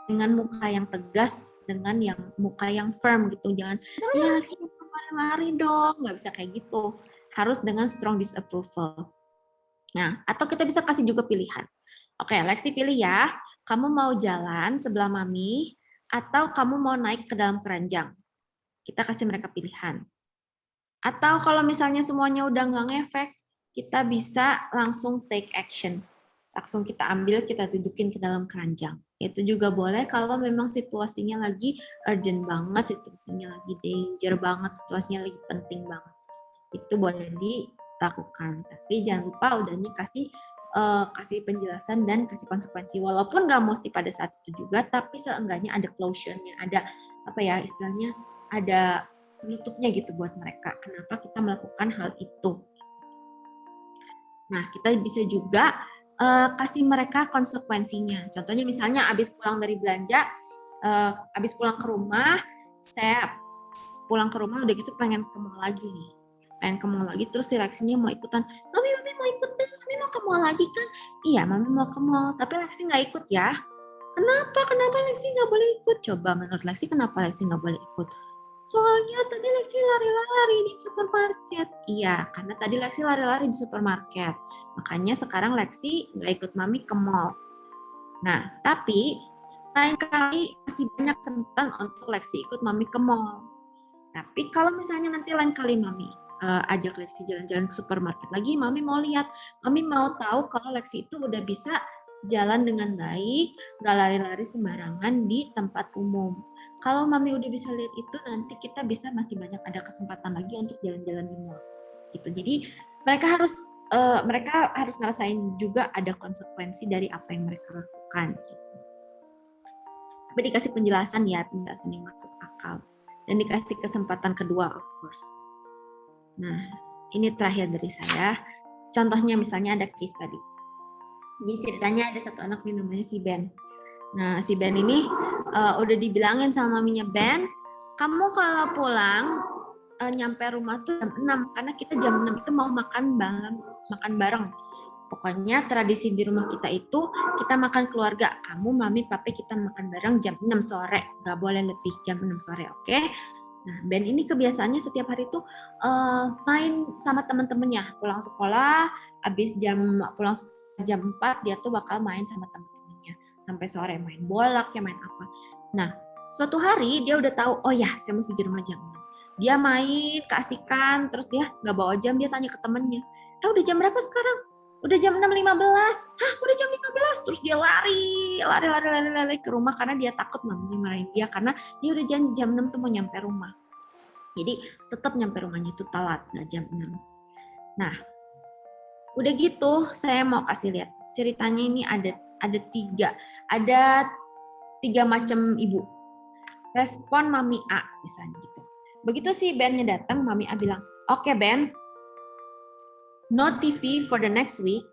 dengan muka yang tegas, dengan yang muka yang firm gitu. Jangan, ya Lexi lari-lari dong, nggak bisa kayak gitu. Harus dengan strong disapproval. Nah, atau kita bisa kasih juga pilihan. Oke, Lexi pilih ya, kamu mau jalan sebelah mami, atau kamu mau naik ke dalam keranjang. Kita kasih mereka pilihan. Atau kalau misalnya semuanya udah nggak ngefek, kita bisa langsung take action. Langsung kita ambil, kita dudukin ke dalam keranjang. Itu juga boleh kalau memang situasinya lagi urgent banget, situasinya lagi danger banget, situasinya lagi penting banget. Itu boleh dilakukan. Tapi jangan lupa udahnya kasih penjelasan dan kasih konsekuensi. Walaupun nggak mesti pada saat itu juga, tapi seenggaknya ada closure-nya, ada apa ya istilahnya, ada penutupnya gitu buat mereka. Kenapa kita melakukan hal itu? Nah, kita bisa juga kasih mereka konsekuensinya. Contohnya misalnya abis pulang dari belanja, abis pulang ke rumah, saya pulang ke rumah udah gitu pengen ke mall lagi nih. Pengen ke mall lagi, terus si Lexi-nya mau ikutan. Mami mau ikut deh, Mami mau ke mall lagi kan? Iya, Mami mau ke mall, tapi Lexi nggak ikut ya. Kenapa Lexi nggak boleh ikut? Coba menurut Lexi kenapa Lexi nggak boleh ikut? Soalnya tadi Lexi lari-lari di supermarket. Iya, karena tadi Lexi lari-lari di supermarket. Makanya sekarang Lexi nggak ikut Mami ke mall. Nah, tapi lain kali masih banyak kesempatan untuk Lexi ikut Mami ke mall. Tapi kalau misalnya nanti lain kali Mami ajak Lexi jalan-jalan ke supermarket lagi, Mami mau lihat, Mami mau tahu kalau Lexi itu udah bisa jalan dengan baik, nggak lari-lari sembarangan di tempat umum. Kalau Mami udah bisa lihat itu, nanti kita bisa masih banyak ada kesempatan lagi untuk jalan-jalan di mall. Gitu. Jadi mereka harus ngerasain juga ada konsekuensi dari apa yang mereka lakukan. Gitu. Tapi dikasih penjelasan ya, penjelasan yang masuk akal. Dan dikasih kesempatan kedua, of course. Nah, ini terakhir dari saya. Contohnya misalnya ada case tadi. Jadi ceritanya ada satu anak nih namanya si Ben. Nah, si Ben ini udah dibilangin sama maminya, Ben, kamu kalau pulang nyampe rumah tuh jam 6, karena kita jam 6 itu mau makan bareng. Pokoknya tradisi di rumah kita itu kita makan keluarga. Kamu, mami, papi kita makan bareng jam 6 sore. Nggak boleh lebih jam 6 sore, oke? Nah, Ben ini kebiasaannya setiap hari itu main sama teman-temannya. Pulang sekolah, pulang jam 4, dia tuh bakal main sama teman-temannya. Sampai sore main bola, kayak main apa. Nah, suatu hari dia udah tahu, oh ya saya mesti di rumah jam 6. Dia main, keasikan, terus dia nggak bawa jam, dia tanya ke temennya, udah jam berapa sekarang? Udah jam 6.15. Hah, udah jam 15. Terus dia lari ke rumah karena dia takut mamanya marahin dia karena dia udah janji jam 6 tuh mau nyampe rumah. Jadi tetap nyampe rumahnya itu telat, nggak jam 6. Nah, Udah gitu, saya mau kasih lihat. Ceritanya ini ada tiga macam ibu. Respon Mami A misalnya gitu. Begitu si Ben-nya datang, Mami A bilang, "Oke Ben, no TV for the next week.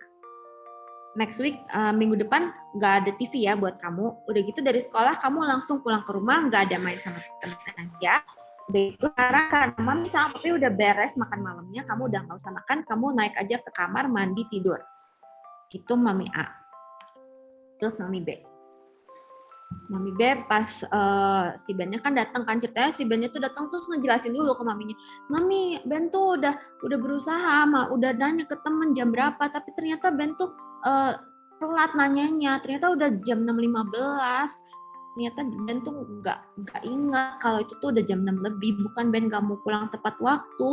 Next week, minggu depan nggak ada TV ya buat kamu. Udah gitu dari sekolah kamu langsung pulang ke rumah, nggak ada main sama teman-teman ya. Udah itu sekarang karena Mami sama Papi udah beres makan malamnya, kamu udah nggak usah makan, kamu naik aja ke kamar mandi tidur." Itu Mami A. Terus Mami B. Mami B pas si Ben-nya kan datang kan, ceritanya si Ben-nya tuh datang terus ngejelasin dulu ke maminya. "Mami, Ben tuh udah berusaha, udah nanya ke temen jam berapa, tapi ternyata Ben tuh telat nanyanya. Ternyata udah jam 6.15. Ternyata Ben tuh nggak ingat kalau itu tuh udah jam 6 lebih, bukan Ben nggak mau pulang tepat waktu."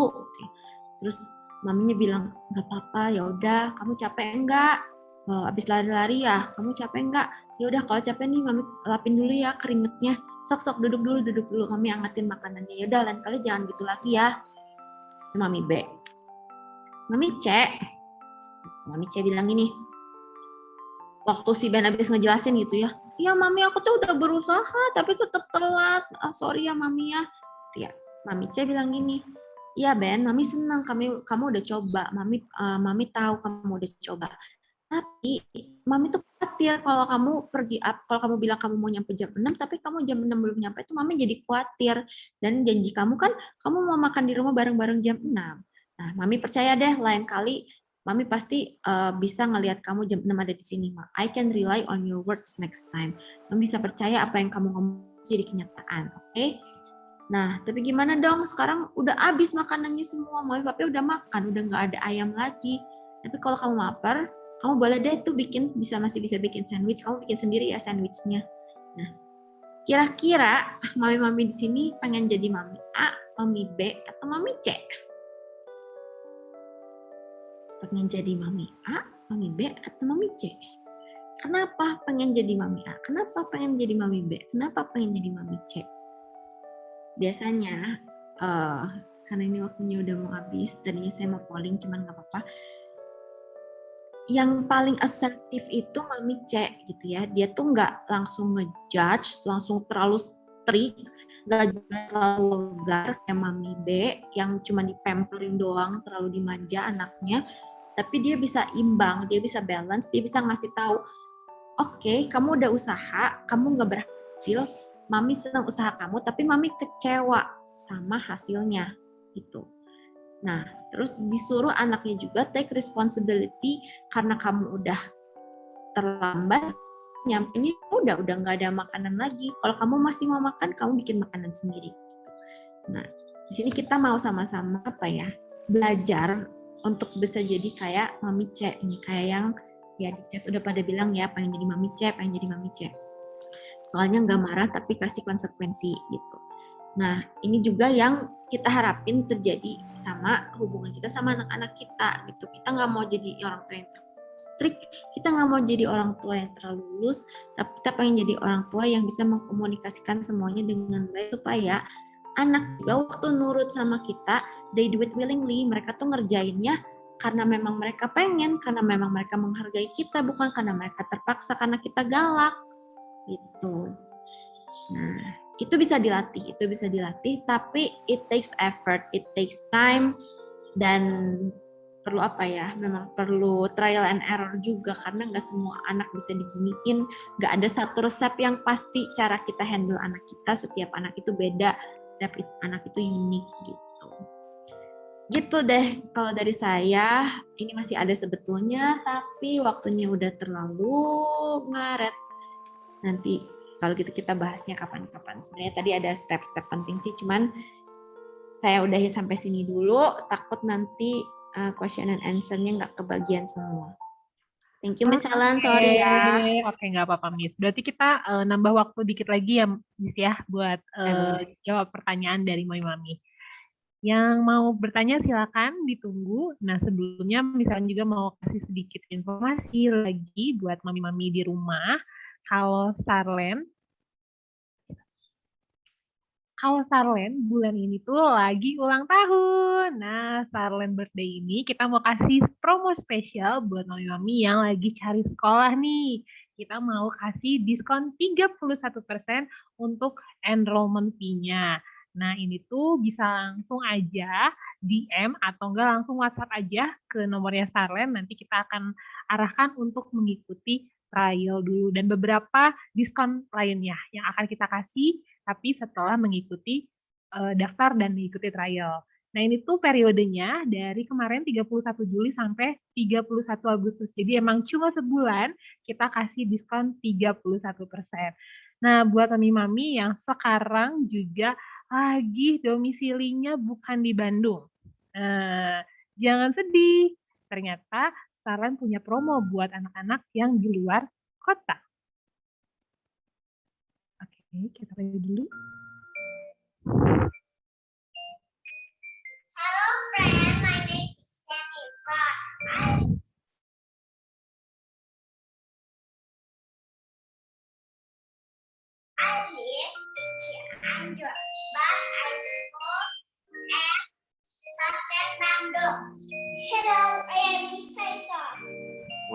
Terus maminya bilang, "Nggak apa-apa, ya udah, kamu capek enggak? Abis lari-lari ya, kamu capek enggak? Ya udah kalau capek nih Mami lapin dulu ya keringetnya. Sok duduk dulu. Mami angetin makanannya. Ya udah lain kali jangan gitu lagi ya." Mami B. Mami C bilang gini. Waktu si Ben habis ngejelasin gitu ya. "Iya Mami, aku tuh udah berusaha tapi tetap telat. Sorry ya Mami ya." Ya, Mami C bilang gini. "Iya Ben, Mami senang kamu udah coba. Mami tahu kamu udah coba. Tapi Mami tuh khawatir kalau kamu bilang kamu mau nyampe jam 6, tapi kamu jam 6 belum nyampe, itu Mami jadi khawatir. Dan janji kamu kan kamu mau makan di rumah bareng-bareng jam 6. Nah, Mami percaya deh lain kali Mami pasti bisa ngelihat kamu jam 6 ada di sini, Ma. I can rely on your words next time." Mami bisa percaya apa yang kamu ngomong jadi kenyataan, oke? Nah, tapi gimana dong? Sekarang udah habis makanannya semua. Mami Papi udah makan, udah nggak ada ayam lagi. Tapi kalau kamu lapar, kamu boleh deh tuh masih bisa bikin sandwich. Kamu bikin sendiri ya sandwichnya. Nah, kira-kira mami-mami di sini pengen jadi mami A, mami B, atau mami C? Pengen jadi mami A, mami B, atau mami C? Kenapa pengen jadi mami A? Kenapa pengen jadi mami B? Kenapa pengen jadi mami C? Biasanya, karena ini waktunya udah mau habis, tadinya saya mau polling, cuman nggak apa-apa. Yang paling asertif itu Mami C gitu ya. Dia tuh nggak langsung ngejudge, langsung terlalu strict, nggak juga terlalu longgar kayak Mami B yang cuma dipamperin doang, terlalu dimanja anaknya. Tapi dia bisa imbang, dia bisa balance, dia bisa ngasih tahu, "Oke, kamu udah usaha, kamu nggak berhasil, Mami senang usaha kamu, tapi Mami kecewa sama hasilnya." Gitu. Nah, terus disuruh anaknya juga take responsibility karena kamu udah terlambat nyampenya, udah nggak ada makanan lagi. Kalau kamu masih mau makan, kamu bikin makanan sendiri. Nah, di sini kita mau sama-sama belajar untuk bisa jadi kayak Mami C ini, kayak yang ya di chat udah pada bilang ya pengen jadi Mami C, pengen jadi Mami C. Soalnya nggak marah tapi kasih konsekuensi gitu. Nah, ini juga yang kita harapin terjadi sama hubungan kita sama anak-anak kita gitu. Kita nggak mau jadi orang tua yang strict, kita nggak mau jadi orang tua yang terlalu lulus, tapi kita pengen jadi orang tua yang bisa mengkomunikasikan semuanya dengan baik supaya anak juga waktu nurut sama kita, they do it willingly. Mereka tuh ngerjainnya karena memang mereka pengen, karena memang mereka menghargai kita, bukan karena mereka terpaksa karena kita galak gitu. Nah, itu bisa dilatih, tapi it takes effort, it takes time, dan perlu memang perlu trial and error juga, karena nggak semua anak bisa diginiin, nggak ada satu resep yang pasti cara kita handle anak kita, setiap anak itu beda, setiap anak itu unik gitu. Gitu deh kalau dari saya, ini masih ada sebetulnya, tapi waktunya udah terlalu ngaret. Nanti kalau gitu kita bahasnya kapan-kapan. Sebenarnya tadi ada step-step penting sih, cuman saya udahi sampai sini dulu, takut nanti question and answer-nya nggak kebagian semua. Thank you Miss Helen, sorry ya. Oke, nggak apa-apa Miss. Berarti kita nambah waktu dikit lagi ya Miss ya, buat jawab pertanyaan dari Mami. Yang mau bertanya silakan ditunggu. Nah sebelumnya misalnya juga mau kasih sedikit informasi lagi buat mami-mami di rumah. Kalau kalau Starland bulan ini tuh lagi ulang tahun. Nah, Starland birthday ini kita mau kasih promo spesial buat mami-mami yang lagi cari sekolah nih. Kita mau kasih diskon 31% untuk enrollment fee-nya. Nah, ini tuh bisa langsung aja DM atau enggak langsung WhatsApp aja ke nomornya Starland. Nanti kita akan arahkan untuk mengikuti trial dulu dan beberapa diskon lainnya yang akan kita kasih tapi setelah mengikuti daftar dan mengikuti trial. Nah, ini tuh periodenya dari kemarin 31 Juli sampai 31 Agustus. Jadi emang cuma sebulan kita kasih diskon 31%. Nah, buat mami-mami yang sekarang juga lagi domisilinya bukan di Bandung. Jangan sedih. Ternyata Starland punya promo buat anak-anak yang di luar kota. Oke, kita lihat dulu. Hello friend, my name is Jennifer. I live in Cianjur, but I school at Stafet Bandung. Hello, I am Kaisa.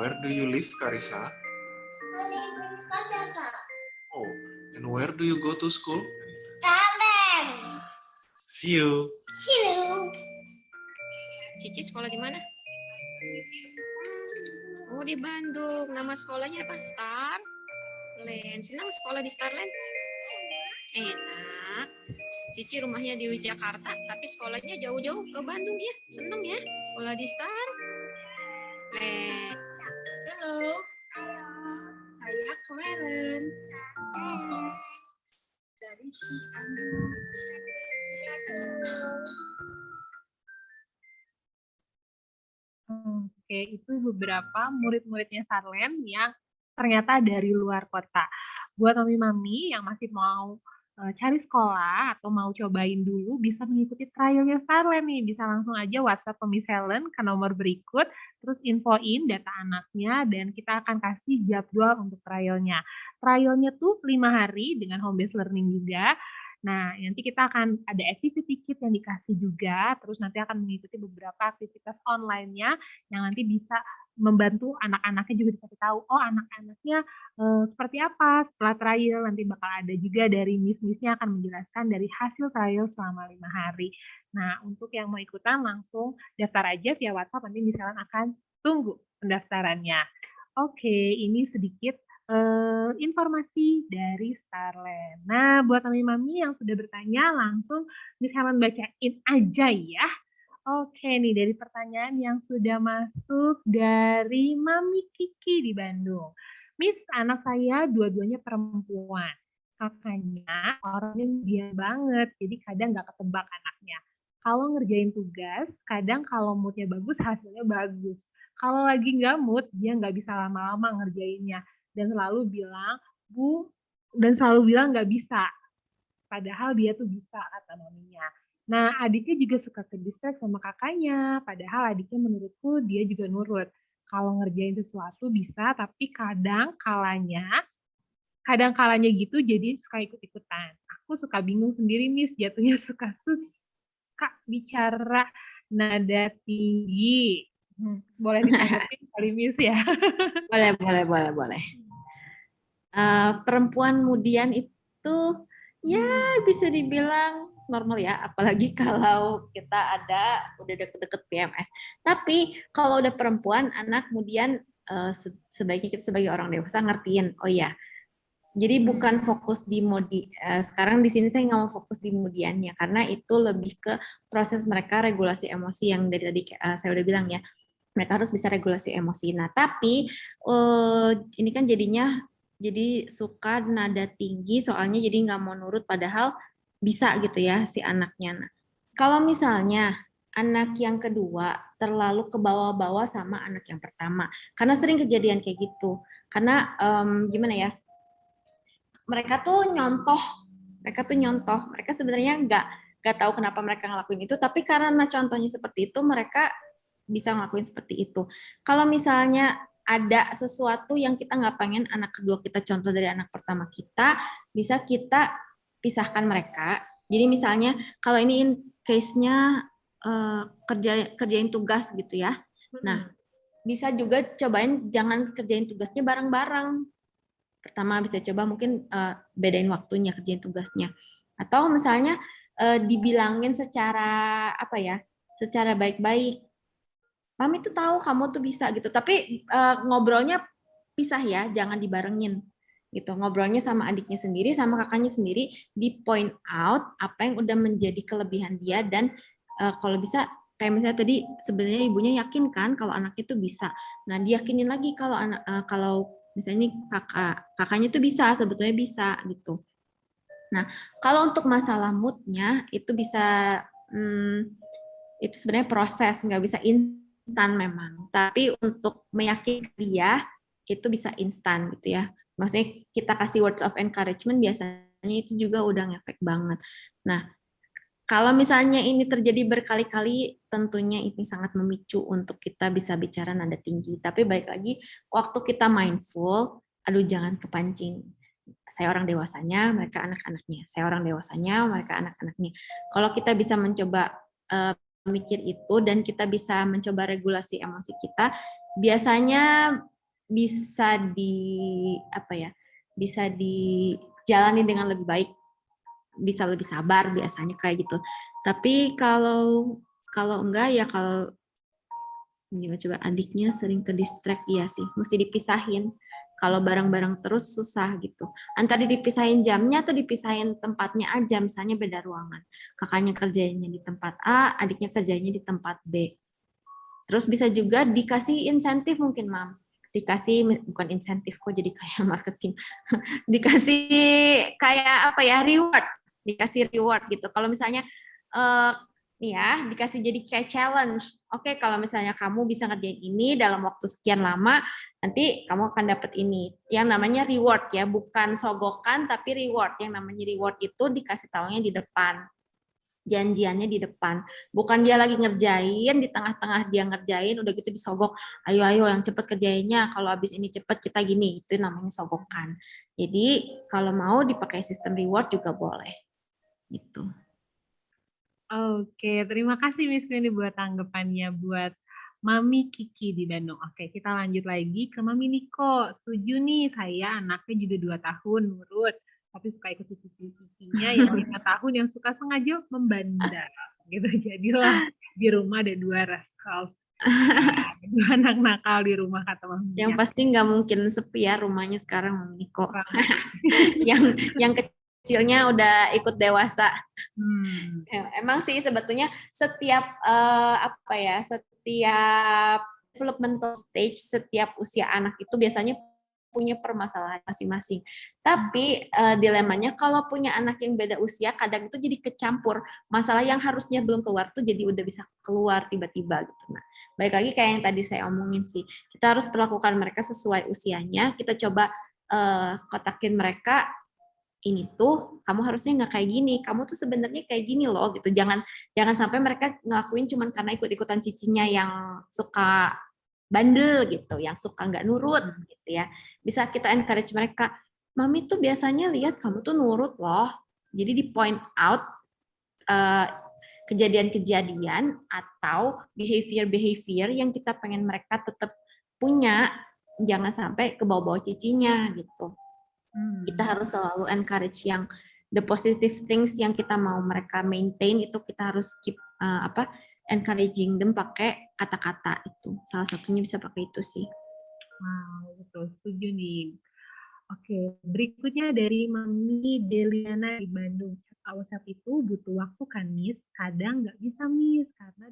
Where do you live, Karisa? I live in Jakarta. Oh, and where do you go to school? Thailand. See you. See you. Cici sekolah di mana? Oh, di Bandung. Nama sekolahnya apa? Starland. Senang sekolah di Starland? Enak. Cici rumahnya di Jakarta, tapi sekolahnya jauh-jauh ke Bandung ya. Senang ya sekolah di Starland. Halo, saya Clarence dari Cianjur. Oke, itu beberapa murid-muridnya Starland yang ternyata dari luar kota. Buat mami-mami yang masih mau cari sekolah atau mau cobain dulu, bisa mengikuti trialnya Starland nih. Bisa langsung aja WhatsApp ke Miss Helen ke nomor berikut, terus infoin data anaknya, dan kita akan kasih jadwal untuk trialnya. Trialnya tuh 5 hari dengan home based learning juga. Nah, nanti kita akan ada activity kit yang dikasih juga, terus nanti akan mengikuti beberapa aktivitas online-nya yang nanti bisa membantu anak-anaknya juga dikasih tahu, oh anak-anaknya seperti apa setelah trial, nanti bakal ada juga dari miss-missnya akan menjelaskan dari hasil trial selama 5 hari. Nah, untuk yang mau ikutan langsung daftar aja via WhatsApp, nanti misalnya akan tunggu pendaftarannya. Oke, ini sedikit informasi dari Starland. Nah, buat mami-mami yang sudah bertanya, langsung Miss Helen bacain aja ya. Oke nih, dari pertanyaan yang sudah masuk dari Mami Kiki di Bandung. Miss, anak saya dua-duanya perempuan. Kakaknya orangnya diam banget, jadi kadang nggak ketebak anaknya. Kalau ngerjain tugas, kadang kalau moodnya bagus, hasilnya bagus. Kalau lagi nggak mood, dia nggak bisa lama-lama ngerjainnya. Dan selalu bilang nggak bisa. Padahal dia tuh bisa, kata maminya. Nah, adiknya juga suka ke-distract sama kakaknya, padahal adiknya menurutku dia juga nurut. Kalau ngerjain sesuatu bisa, tapi kadang kalanya gitu jadi suka ikut-ikutan. Aku suka bingung sendiri, Miss, jatuhnya suka bicara nada tinggi. Boleh ditanggapin kali, Miss ya? Boleh. Perempuan mudian itu ya bisa dibilang normal ya, apalagi kalau kita udah deket-deket PMS. Tapi kalau udah perempuan, anak kemudian sebaiknya kita sebagai orang dewasa ngertiin, oh ya, jadi bukan fokus di sekarang di sini saya nggak mau fokus di mudiannya, karena itu lebih ke proses mereka regulasi emosi yang dari tadi saya udah bilang ya, mereka harus bisa regulasi emosi. Nah, tapi ini kan jadinya jadi suka nada tinggi, soalnya jadi nggak mau nurut, padahal bisa gitu ya si anaknya. Nah, kalau misalnya anak yang kedua terlalu ke bawah-bawah sama anak yang pertama, karena sering kejadian kayak gitu. Karena gimana ya? Mereka nyontoh. Mereka sebenarnya nggak tahu kenapa mereka ngelakuin itu, tapi karena contohnya seperti itu, mereka bisa ngelakuin seperti itu. Kalau misalnya ada sesuatu yang kita nggak pengen anak kedua kita contoh dari anak pertama kita, bisa kita pisahkan mereka. Jadi misalnya kalau ini case-nya kerjain tugas gitu ya. Nah, bisa juga cobain jangan kerjain tugasnya bareng-bareng. Pertama bisa coba mungkin bedain waktunya kerjain tugasnya. Atau misalnya dibilangin secara apa ya? Secara baik-baik. Mami tuh tahu kamu tuh bisa gitu. Tapi ngobrolnya pisah ya, jangan dibarengin. Gitu. Ngobrolnya sama adiknya sendiri, sama kakaknya sendiri, di point out apa yang udah menjadi kelebihan dia dan kalau bisa kayak misalnya tadi sebenarnya ibunya yakin kan kalau anaknya tuh bisa. Nah, diyakinin lagi kalau kalau misalnya ini kakaknya tuh bisa, sebetulnya bisa gitu. Nah, kalau untuk masalah moodnya itu bisa itu sebenarnya proses, nggak bisa instan memang. Tapi untuk meyakinkan dia itu bisa instan gitu ya. Maksudnya kita kasih words of encouragement biasanya itu juga udah ngefek banget. Nah, kalau misalnya ini terjadi berkali-kali, tentunya ini sangat memicu untuk kita bisa bicara nada tinggi. Tapi balik lagi, waktu kita mindful, aduh jangan kepancing. Saya orang dewasanya, mereka anak-anaknya. Saya orang dewasanya, mereka anak-anaknya. Kalau kita bisa mencoba mikir itu dan kita bisa mencoba regulasi emosi kita, biasanya bisa bisa dijalani dengan lebih baik, bisa lebih sabar biasanya kayak gitu. Tapi kalau enggak ya kalau gimana coba adiknya sering ke distract ya sih, mesti dipisahin. Kalau bareng-bareng terus susah gitu. Antara dipisahin jamnya atau dipisahin tempatnya aja, misalnya beda ruangan. Kakaknya kerjanya di tempat A, adiknya kerjanya di tempat B. Terus bisa juga dikasih insentif mungkin, Mam. Dikasih, bukan insentif kok jadi kayak marketing. Dikasih kayak apa ya, reward. Dikasih reward gitu. Kalau misalnya nih ya, dikasih jadi kayak challenge. Oke, kalau misalnya kamu bisa ngerjain ini dalam waktu sekian lama, nanti kamu akan dapat ini. Yang namanya reward ya, bukan sogokan tapi reward. Yang namanya reward itu dikasih taunya di depan. Janjiannya di depan. Bukan dia lagi ngerjain, di tengah-tengah dia ngerjain, udah gitu disogok, ayo yang cepet kerjainnya, kalau habis ini cepet kita gini, itu namanya sogokan. Jadi kalau mau dipakai sistem reward juga boleh. Gitu. Oke, terima kasih Miss Queenie buat tanggapannya buat Mami Kiki di Bandung. Oke, kita lanjut lagi ke Mami Niko. Setuju nih, saya anaknya juga 2 tahun nurut, tapi suka ikut cici-cicinya yang 5 tahun yang suka sengaja membandel. Gitu, jadilah di rumah ada 2 rascals. Nah, 2 anak nakal di rumah kata Mami. Yang pasti nggak mungkin sepi ya rumahnya sekarang Mami Niko. yang kecilnya udah ikut dewasa. Emang sih sebetulnya setiap setiap developmental stage, setiap usia anak itu biasanya punya permasalahan masing-masing. Tapi dilemanya kalau punya anak yang beda usia, kadang itu jadi kecampur. Masalah yang harusnya belum keluar tuh jadi udah bisa keluar tiba-tiba gitu. Nah, baik lagi kayak yang tadi saya omongin sih, kita harus perlakukan mereka sesuai usianya. Kita coba kotakin mereka, ini tuh kamu harusnya nggak kayak gini, kamu tuh sebenarnya kayak gini loh gitu. Jangan sampai mereka ngelakuin cuman karena ikut-ikutan cicinya yang suka bandel gitu, yang suka nggak nurut gitu ya. Bisa kita encourage mereka, mami tuh biasanya lihat kamu tuh nurut loh. Jadi di point out kejadian-kejadian atau behavior yang kita pengen mereka tetap punya, jangan sampai ke bawah-bawah cicinya gitu. Kita harus selalu encourage yang the positive things yang kita mau mereka maintain, itu kita harus keep encouraging them pakai kata-kata itu. Salah satunya bisa pakai itu sih. Wow, betul, setuju nih. Oke, berikutnya dari Mami Deliana di Bandung. WhatsApp itu butuh waktu kan, Miss? Kadang nggak bisa, Miss, karena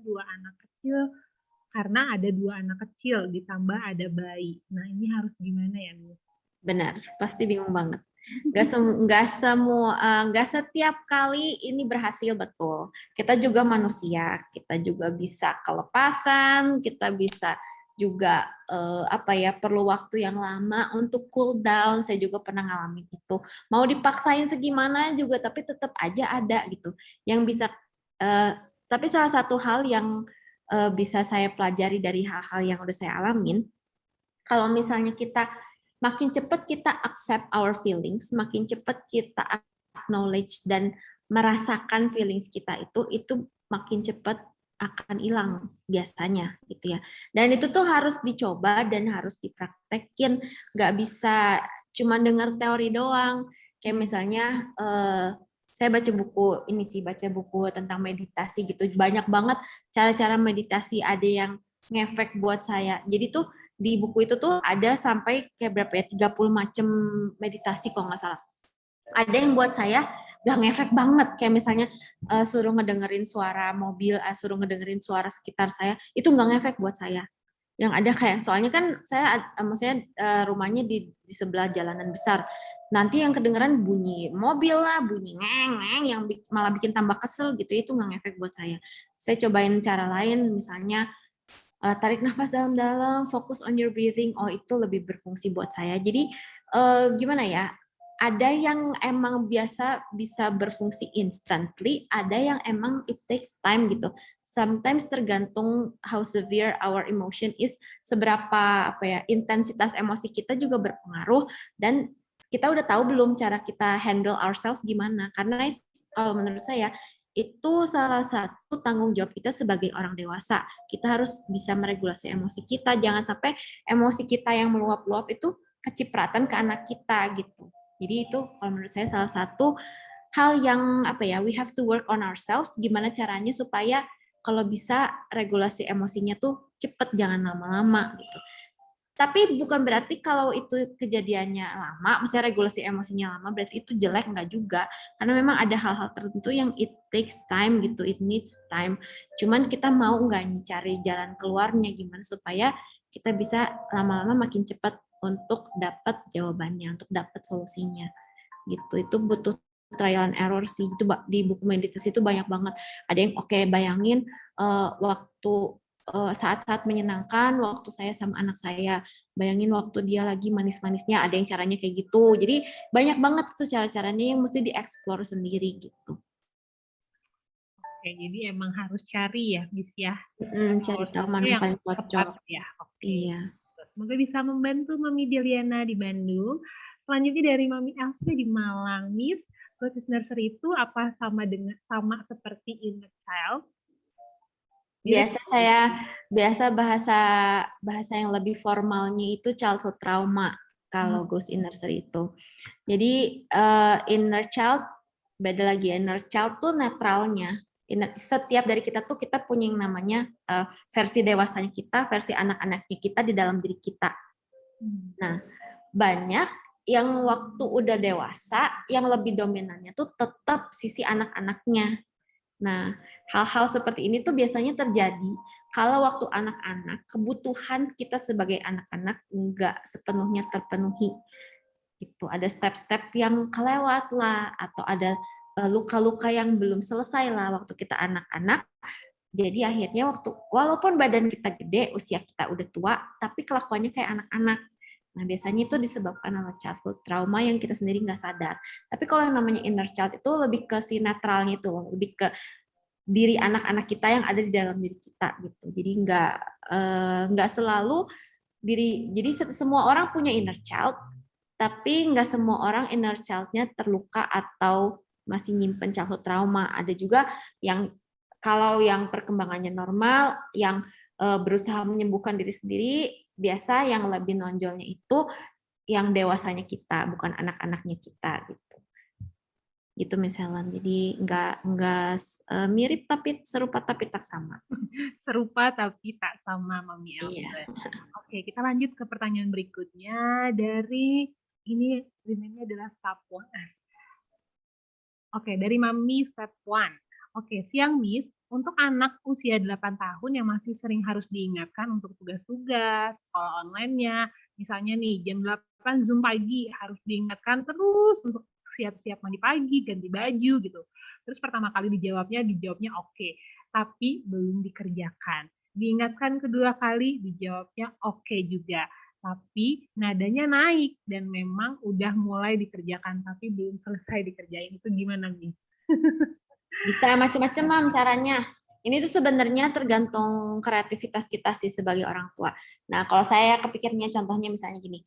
ada 2 anak kecil, ditambah ada bayi. Nah, ini harus gimana ya, Miss? Benar, pasti bingung banget. Nggak setiap kali ini berhasil, betul. Kita juga manusia, kita juga bisa kelepasan, kita bisa juga perlu waktu yang lama untuk cool down. Saya juga pernah ngalamin itu. Mau dipaksain segimana juga, tapi tetap aja ada gitu. Yang bisa. Tapi salah satu hal yang bisa saya pelajari dari hal-hal yang udah saya alamin, kalau misalnya kita makin cepat kita accept our feelings, makin cepat kita acknowledge dan merasakan feelings kita itu makin cepat akan hilang biasanya gitu ya. Dan itu tuh harus dicoba dan harus dipraktekin, nggak bisa cuma dengar teori doang. Kayak misalnya saya baca buku tentang meditasi gitu. Banyak banget cara-cara meditasi, ada yang ngefek buat saya. Jadi tuh di buku itu tuh ada sampai kayak berapa ya, 30 macam meditasi kalau nggak salah. Ada yang buat saya gak ngefek banget, kayak misalnya suruh ngedengerin suara mobil, suruh ngedengerin suara sekitar saya, itu gak ngefek buat saya. Yang ada kayak, soalnya kan saya maksudnya rumahnya di sebelah jalanan besar, nanti yang kedengeran bunyi mobil lah, bunyi ngeng-ngeng yang malah bikin tambah kesel gitu, itu gak ngefek buat saya. Saya cobain cara lain, misalnya tarik nafas dalam-dalam, fokus on your breathing, itu lebih berfungsi buat saya. Jadi gimana ya, ada yang emang biasa bisa berfungsi instantly, ada yang emang it takes time gitu. Sometimes tergantung how severe our emotion is, seberapa intensitas emosi kita juga berpengaruh, dan kita udah tahu belum cara kita handle ourselves gimana. Karena kalau menurut saya itu salah satu tanggung jawab kita sebagai orang dewasa. Kita harus bisa meregulasi emosi kita, jangan sampai emosi kita yang meluap-luap itu kecipratan ke anak kita gitu. Jadi itu kalau menurut saya salah satu hal yang we have to work on ourselves, gimana caranya supaya kalau bisa regulasi emosinya tuh cepet, jangan lama-lama gitu. Tapi bukan berarti kalau itu kejadiannya lama, misalnya regulasi emosinya lama, berarti itu jelek, enggak juga. Karena memang ada hal-hal tertentu yang it takes time gitu, it needs time. Cuman kita mau nggak cari jalan keluarnya gimana supaya kita bisa lama-lama makin cepat untuk dapat jawabannya, untuk dapat solusinya gitu. Itu butuh trial and error sih. Itu di buku meditasi itu banyak banget. Ada yang bayangin waktu saat-saat menyenangkan, waktu saya sama anak saya, bayangin waktu dia lagi manis-manisnya, ada yang caranya kayak gitu. Jadi banyak banget tuh cara-caranya yang mesti dieksplor sendiri gitu. Oke, jadi emang harus cari ya, Miss ya. Cari tahu mana yang paling cocok. Ya, oke. Iya. Semoga bisa membantu Mami Deliana di Bandung. Selanjutnya dari Mami Elsie di Malang, Miss. Proses nursery itu apa sama seperti inner child? Biasa bahasa yang lebih formalnya itu childhood trauma kalau Ghost in Nursery itu. Jadi inner child beda lagi. Inner child tuh netralnya. Setiap dari kita tuh kita punya yang namanya versi dewasanya kita, versi anak-anaknya kita di dalam diri kita. Nah, banyak yang waktu udah dewasa yang lebih dominannya tuh tetap sisi anak-anaknya. Nah, hal-hal seperti ini tuh biasanya terjadi kalau waktu anak-anak, kebutuhan kita sebagai anak-anak nggak sepenuhnya terpenuhi. Gitu. Ada step-step yang kelewat lah, atau ada luka-luka yang belum selesai lah waktu kita anak-anak. Jadi akhirnya walaupun badan kita gede, usia kita udah tua, tapi kelakuannya kayak anak-anak. Nah, biasanya itu disebabkan oleh childhood trauma yang kita sendiri nggak sadar. Tapi kalau yang namanya inner child itu lebih ke si netralnya itu, lebih ke diri anak-anak kita yang ada di dalam diri kita gitu. Jadi nggak selalu jadi semua orang punya inner child, tapi nggak semua orang inner child-nya terluka atau masih nyimpen childhood trauma. Ada juga yang kalau yang perkembangannya normal, yang berusaha menyembuhkan diri sendiri, biasa yang lebih nonjolnya itu yang dewasanya kita, bukan anak-anaknya kita gitu. Gitu misalnya. Jadi nggak mirip tapi serupa tapi tak sama. Serupa tapi tak sama, Mami Elsie. Iya. Oke, kita lanjut ke pertanyaan berikutnya dari ini adalah step 1. Oke, dari Mami step 1. Oke, siang Miss, untuk anak usia 8 tahun yang masih sering harus diingatkan untuk tugas-tugas, sekolah online-nya, misalnya nih jam 8 Zoom pagi, harus diingatkan terus untuk siap-siap mandi pagi, ganti baju gitu. Terus pertama kali dijawabnya oke, tapi belum dikerjakan. Diingatkan kedua kali, dijawabnya oke juga. Tapi nadanya naik dan memang udah mulai dikerjakan tapi belum selesai dikerjain. Itu gimana nih? Bisa macam-macam Mam caranya. Ini tuh sebenarnya tergantung kreativitas kita sih sebagai orang tua. Nah, kalau saya kepikirnya contohnya misalnya gini,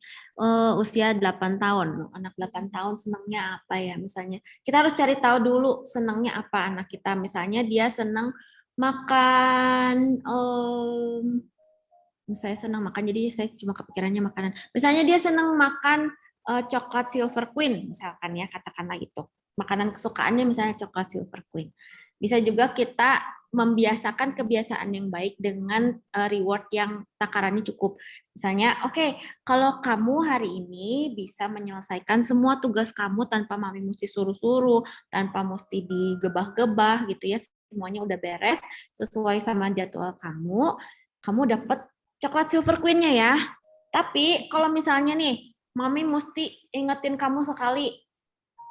usia 8 tahun, anak 8 tahun senangnya apa ya misalnya. Kita harus cari tahu dulu senangnya apa anak kita. Misalnya dia senang makan, saya senang makan, jadi saya cuma kepikirannya makanan. Misalnya dia senang makan coklat Silver Queen, misalkan ya, katakanlah gitu. Makanan kesukaannya misalnya coklat Silver Queen. Bisa juga kita membiasakan kebiasaan yang baik dengan reward yang takarannya cukup. Misalnya, oke, kalau kamu hari ini bisa menyelesaikan semua tugas kamu tanpa mami mesti suruh-suruh, tanpa mesti digebah-gebah gitu ya, semuanya udah beres sesuai sama jadwal kamu dapat coklat Silver Queen-nya ya. Tapi kalau misalnya nih, mami mesti ingetin kamu sekali,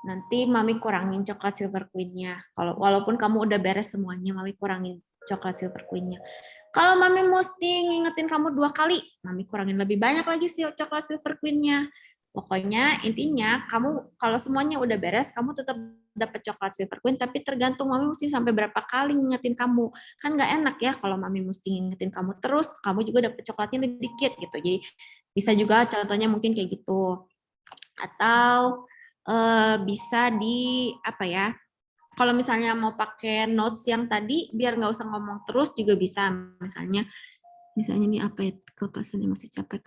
nanti mami kurangin coklat Silver Queen-nya. Walaupun kamu udah beres semuanya, mami kurangin coklat Silver Queen-nya. Kalau mami mesti ngingetin kamu 2 kali, mami kurangin lebih banyak lagi sih coklat Silver Queen-nya. Pokoknya intinya kamu kalau semuanya udah beres, kamu tetap dapat coklat Silver Queen, tapi tergantung mami mesti sampai berapa kali ngingetin kamu. Kan nggak enak ya kalau mami mesti ngingetin kamu terus, kamu juga dapat coklatnya dikit gitu. Jadi bisa juga contohnya mungkin kayak gitu. Atau bisa di apa ya, kalau misalnya mau pakai notes yang tadi biar nggak usah ngomong terus juga bisa. Misalnya nih apa ya, kelepasan emosi capek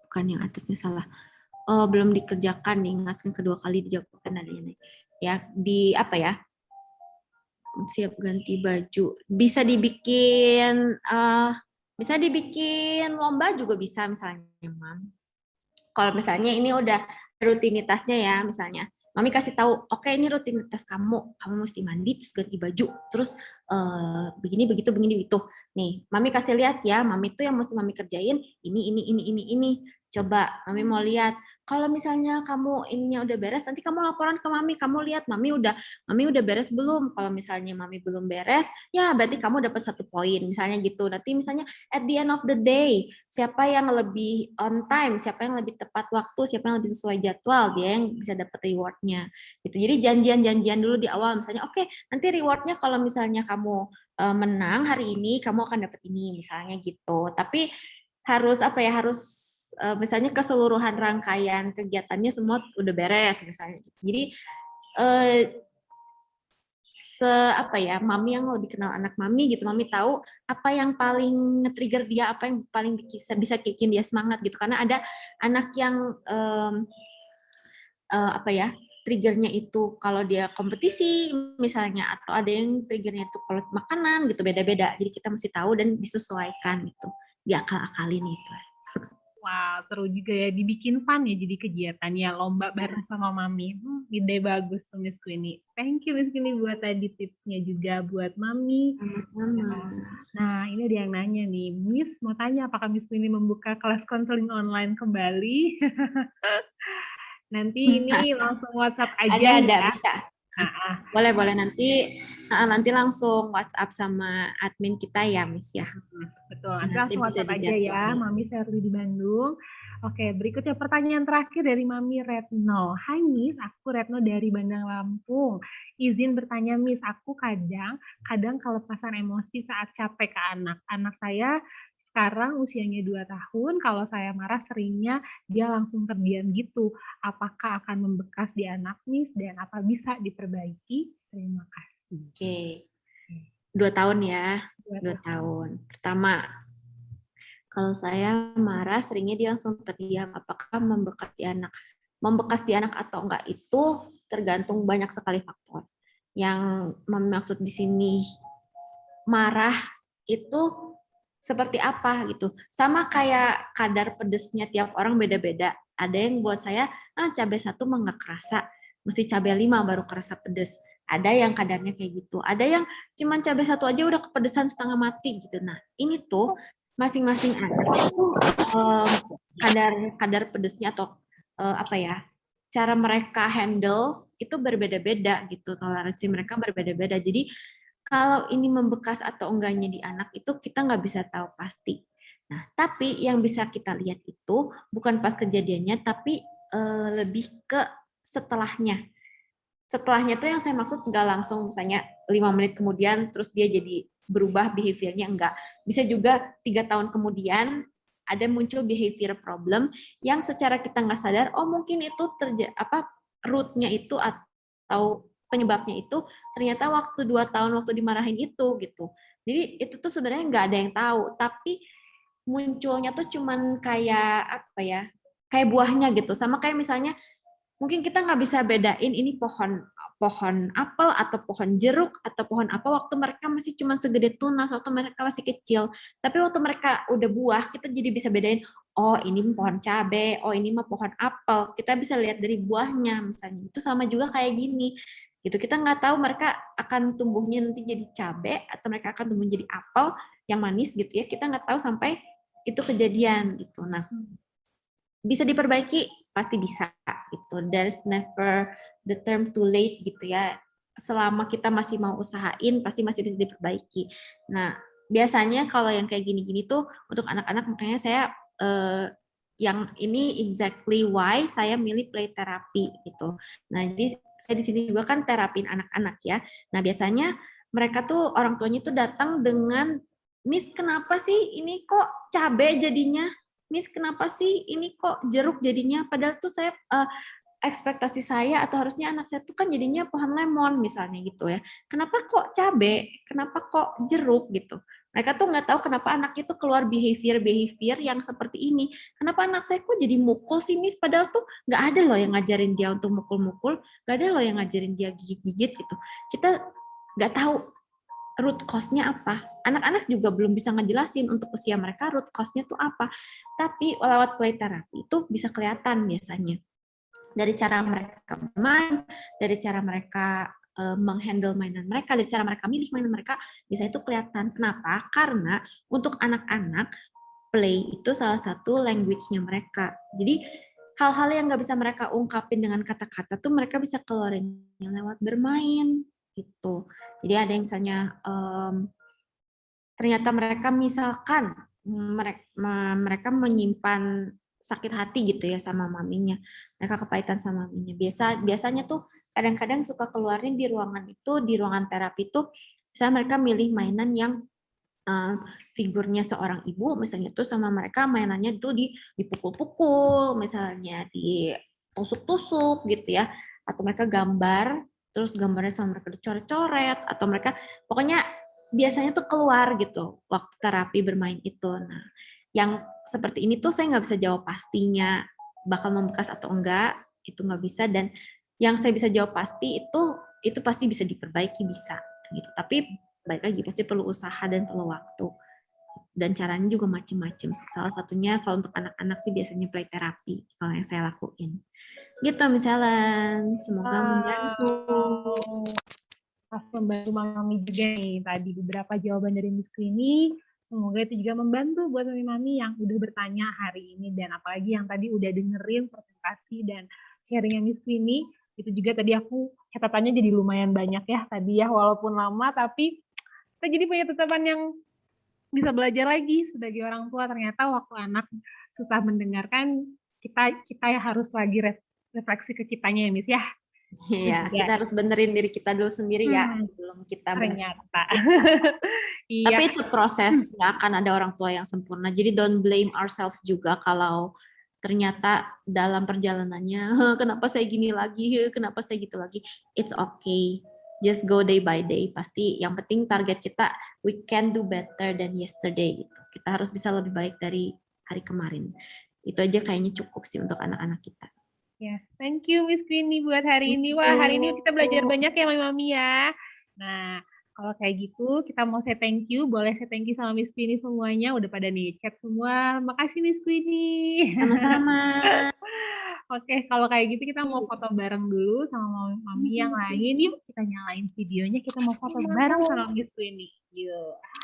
bukan yang atasnya salah, belum dikerjakan, diingatkan kedua kali, dijawabkan adanya ya, di apa ya, siap ganti baju, bisa dibikin lomba juga bisa misalnya, Mam. Kalau misalnya ini udah rutinitasnya ya, misalnya mami kasih tahu, oke, ini rutinitas kamu mesti mandi terus ganti baju terus begini begitu nih, mami kasih lihat ya, mami tuh yang mesti mami kerjain ini, coba mami mau lihat, kalau misalnya kamu ininya udah beres, nanti kamu laporan ke mami, kamu lihat mami udah beres belum. Kalau misalnya mami belum beres, ya berarti kamu dapat 1 poin misalnya gitu. Nanti misalnya at the end of the day, siapa yang lebih on time, siapa yang lebih tepat waktu, siapa yang lebih sesuai jadwal, dia yang bisa dapat rewardnya gitu. Jadi janjian dulu di awal, misalnya oke, nanti rewardnya kalau misalnya kamu menang hari ini, kamu akan dapat ini misalnya gitu. Tapi harus apa ya, harus misalnya keseluruhan rangkaian kegiatannya semua udah beres misalnya gitu. Jadi apa ya, mami yang lebih kenal anak mami gitu, mami tahu apa yang paling nge-trigger dia, apa yang paling bisa bikin dia semangat gitu. Karena ada anak yang apa ya, triggernya itu kalau dia kompetisi misalnya, atau ada yang triggernya itu kalau makanan gitu, beda-beda. Jadi kita mesti tahu dan disesuaikan gitu, diakal-akalin gitu. Wow, seru juga ya, dibikin fun ya jadi kegiatannya, lomba bareng sama mami. Ide bagus tuh Miss Queenie. Thank you Miss Queenie buat tadi tipsnya juga buat mami. Sama-sama. Nah, ini ada yang nanya nih, Miss mau tanya apakah Miss Queenie membuka kelas konseling online kembali? Nanti ini langsung WhatsApp aja ada, ya. bisa. Boleh nanti langsung WhatsApp sama admin kita ya, Miss ya. Betul, nanti langsung WhatsApp aja ya, Mami Sherly di Bandung. Oke, berikutnya pertanyaan terakhir dari Mami Retno. Hai Miss, aku Retno dari Bandang Lampung. Izin bertanya Miss, aku kadang kelepasan emosi saat capek ke anak. Anak saya sekarang usianya 2 tahun, kalau saya marah seringnya dia langsung terdiam gitu. Apakah akan membekas di anak Miss dan apa bisa diperbaiki? Terima kasih. Oke. 2 tahun ya. 2 tahun. Pertama, kalau saya marah seringnya dia langsung terdiam. Apakah membekas di anak? Membekas di anak atau enggak itu tergantung banyak sekali faktor. Yang maksud di sini marah itu seperti apa gitu. Sama kayak kadar pedesnya tiap orang beda-beda. Ada yang buat saya, cabai 1 mah nggak kerasa, mesti cabai 5 baru kerasa pedes. Ada yang kadarnya kayak gitu. Ada yang cuma cabai 1 aja udah kepedesan setengah mati gitu. Nah, ini tuh masing-masing anak itu kadar pedesnya atau apa ya, cara mereka handle itu berbeda-beda gitu. Toleransi mereka berbeda-beda. Jadi kalau ini membekas atau enggaknya di anak itu kita nggak bisa tahu pasti. Nah, tapi yang bisa kita lihat itu bukan pas kejadiannya, tapi lebih ke setelahnya. Setelahnya tuh yang saya maksud nggak langsung misalnya 5 menit kemudian terus dia jadi berubah behaviornya, enggak. Bisa juga 3 tahun kemudian ada muncul behavior problem yang secara kita nggak sadar, oh mungkin itu rootnya itu atau penyebabnya itu ternyata waktu 2 tahun waktu dimarahin itu gitu. Jadi itu tuh sebenarnya nggak ada yang tahu, tapi munculnya tuh cuman kayak apa ya, kayak buahnya gitu. Sama kayak misalnya mungkin kita nggak bisa bedain ini pohon apel atau pohon jeruk atau pohon apa waktu mereka masih cuma segede tunas, waktu mereka masih kecil. Tapi waktu mereka udah buah, kita jadi bisa bedain, oh ini pohon cabe, oh ini mah pohon apel. Kita bisa lihat dari buahnya misalnya. Itu sama juga kayak gini. Gitu. Kita nggak tahu mereka akan tumbuhnya nanti jadi cabe atau mereka akan tumbuh jadi apel yang manis gitu ya. Kita nggak tahu sampai itu kejadian gitu. Nah, bisa diperbaiki pasti bisa gitu. There's never the term too late gitu ya. Selama kita masih mau usahain pasti masih bisa diperbaiki. Nah, biasanya kalau yang kayak gini-gini tuh untuk anak-anak, makanya saya yang ini exactly why saya milih play therapy gitu. Nah, jadi saya di sini juga kan terapin anak-anak ya. Nah, biasanya mereka tuh orang tuanya tuh datang dengan, Miss kenapa sih ini kok cabe jadinya? Miss kenapa sih ini kok jeruk jadinya? Padahal tuh saya ekspektasi saya atau harusnya anak saya tuh kan jadinya pohon lemon misalnya gitu ya. Kenapa kok cabe? Kenapa kok jeruk gitu? Mereka tuh nggak tahu kenapa anak itu keluar behavior yang seperti ini. Kenapa anak saya kok jadi mukul sih Miss? Padahal tuh nggak ada loh yang ngajarin dia untuk mukul-mukul, nggak ada loh yang ngajarin dia gigit-gigit gitu. Kita nggak tahu root cause-nya apa. Anak-anak juga belum bisa ngejelasin untuk usia mereka root cause-nya tuh apa. Tapi lewat play therapy itu bisa kelihatan biasanya. Dari cara mereka bermain, dari cara mereka menghandle mainan mereka, dari cara mereka milih mainan mereka, bisa itu kelihatan. Kenapa? Karena untuk anak-anak, play itu salah satu language-nya mereka. Jadi hal-hal yang nggak bisa mereka ungkapin dengan kata-kata tuh mereka bisa keluarin lewat bermain gitu. Jadi ada yang misalnya ternyata mereka misalkan mereka menyimpan sakit hati gitu ya sama maminya, mereka kepahitan sama maminya. Biasanya tuh kadang-kadang suka keluarin di ruangan itu, di ruangan terapi itu, misalnya mereka milih mainan yang figurnya seorang ibu, misalnya tuh sama mereka mainannya tuh dipukul-pukul, misalnya ditusuk-tusuk gitu ya, atau mereka gambar, terus gambarnya sama mereka dicoret-coret, atau mereka pokoknya biasanya tuh keluar gitu waktu terapi bermain itu. Nah, yang seperti ini tuh saya nggak bisa jawab pastinya bakal membekas atau enggak, itu nggak bisa. Dan yang saya bisa jawab pasti itu pasti bisa diperbaiki, bisa gitu. Tapi baik lagi pasti perlu usaha dan perlu waktu. Dan caranya juga macam-macam. Salah satunya kalau untuk anak-anak sih biasanya play therapy kalau yang saya lakuin. Gitu misalnya. Semoga membantu. Pas membantu Mami juga nih tadi beberapa jawaban dari Miss Queenie. Semoga itu juga membantu buat mami-mami yang udah bertanya hari ini, dan apalagi yang tadi udah dengerin presentasi dan sharingnya Miss Queenie. Itu juga tadi aku catatannya jadi lumayan banyak ya tadi ya, walaupun lama tapi kita jadi punya tatapan yang bisa belajar lagi sebagai orang tua. Ternyata waktu anak susah mendengarkan, kita harus lagi refleksi ke kitanya ya Miss ya. Iya, kita harus benerin diri kita dulu sendiri ya sebelum kita ternyata. Iya. Tapi itu proses, nggak akan ada orang tua yang sempurna. Jadi don't blame ourselves juga kalau ternyata dalam perjalanannya, kenapa saya gini lagi, kenapa saya gitu lagi. It's okay, just go day by day. Pasti yang penting target kita, we can do better than yesterday. Gitu. Kita harus bisa lebih baik dari hari kemarin. Itu aja kayaknya cukup sih untuk anak-anak kita. Yes, thank you Miss Queenie buat hari ini. Wah, hari ini kita belajar banyak ya mami ya. Nah, kalau kayak gitu kita mau say thank you. Boleh say thank you sama Miss Queenie semuanya. Udah pada nih chat semua. Makasih Miss Queenie. Sama-sama. Oke, kalau kayak gitu kita mau foto bareng dulu sama mami yang lain. Yuk kita nyalain videonya. Kita mau foto bareng sama Miss Queenie. Yuk.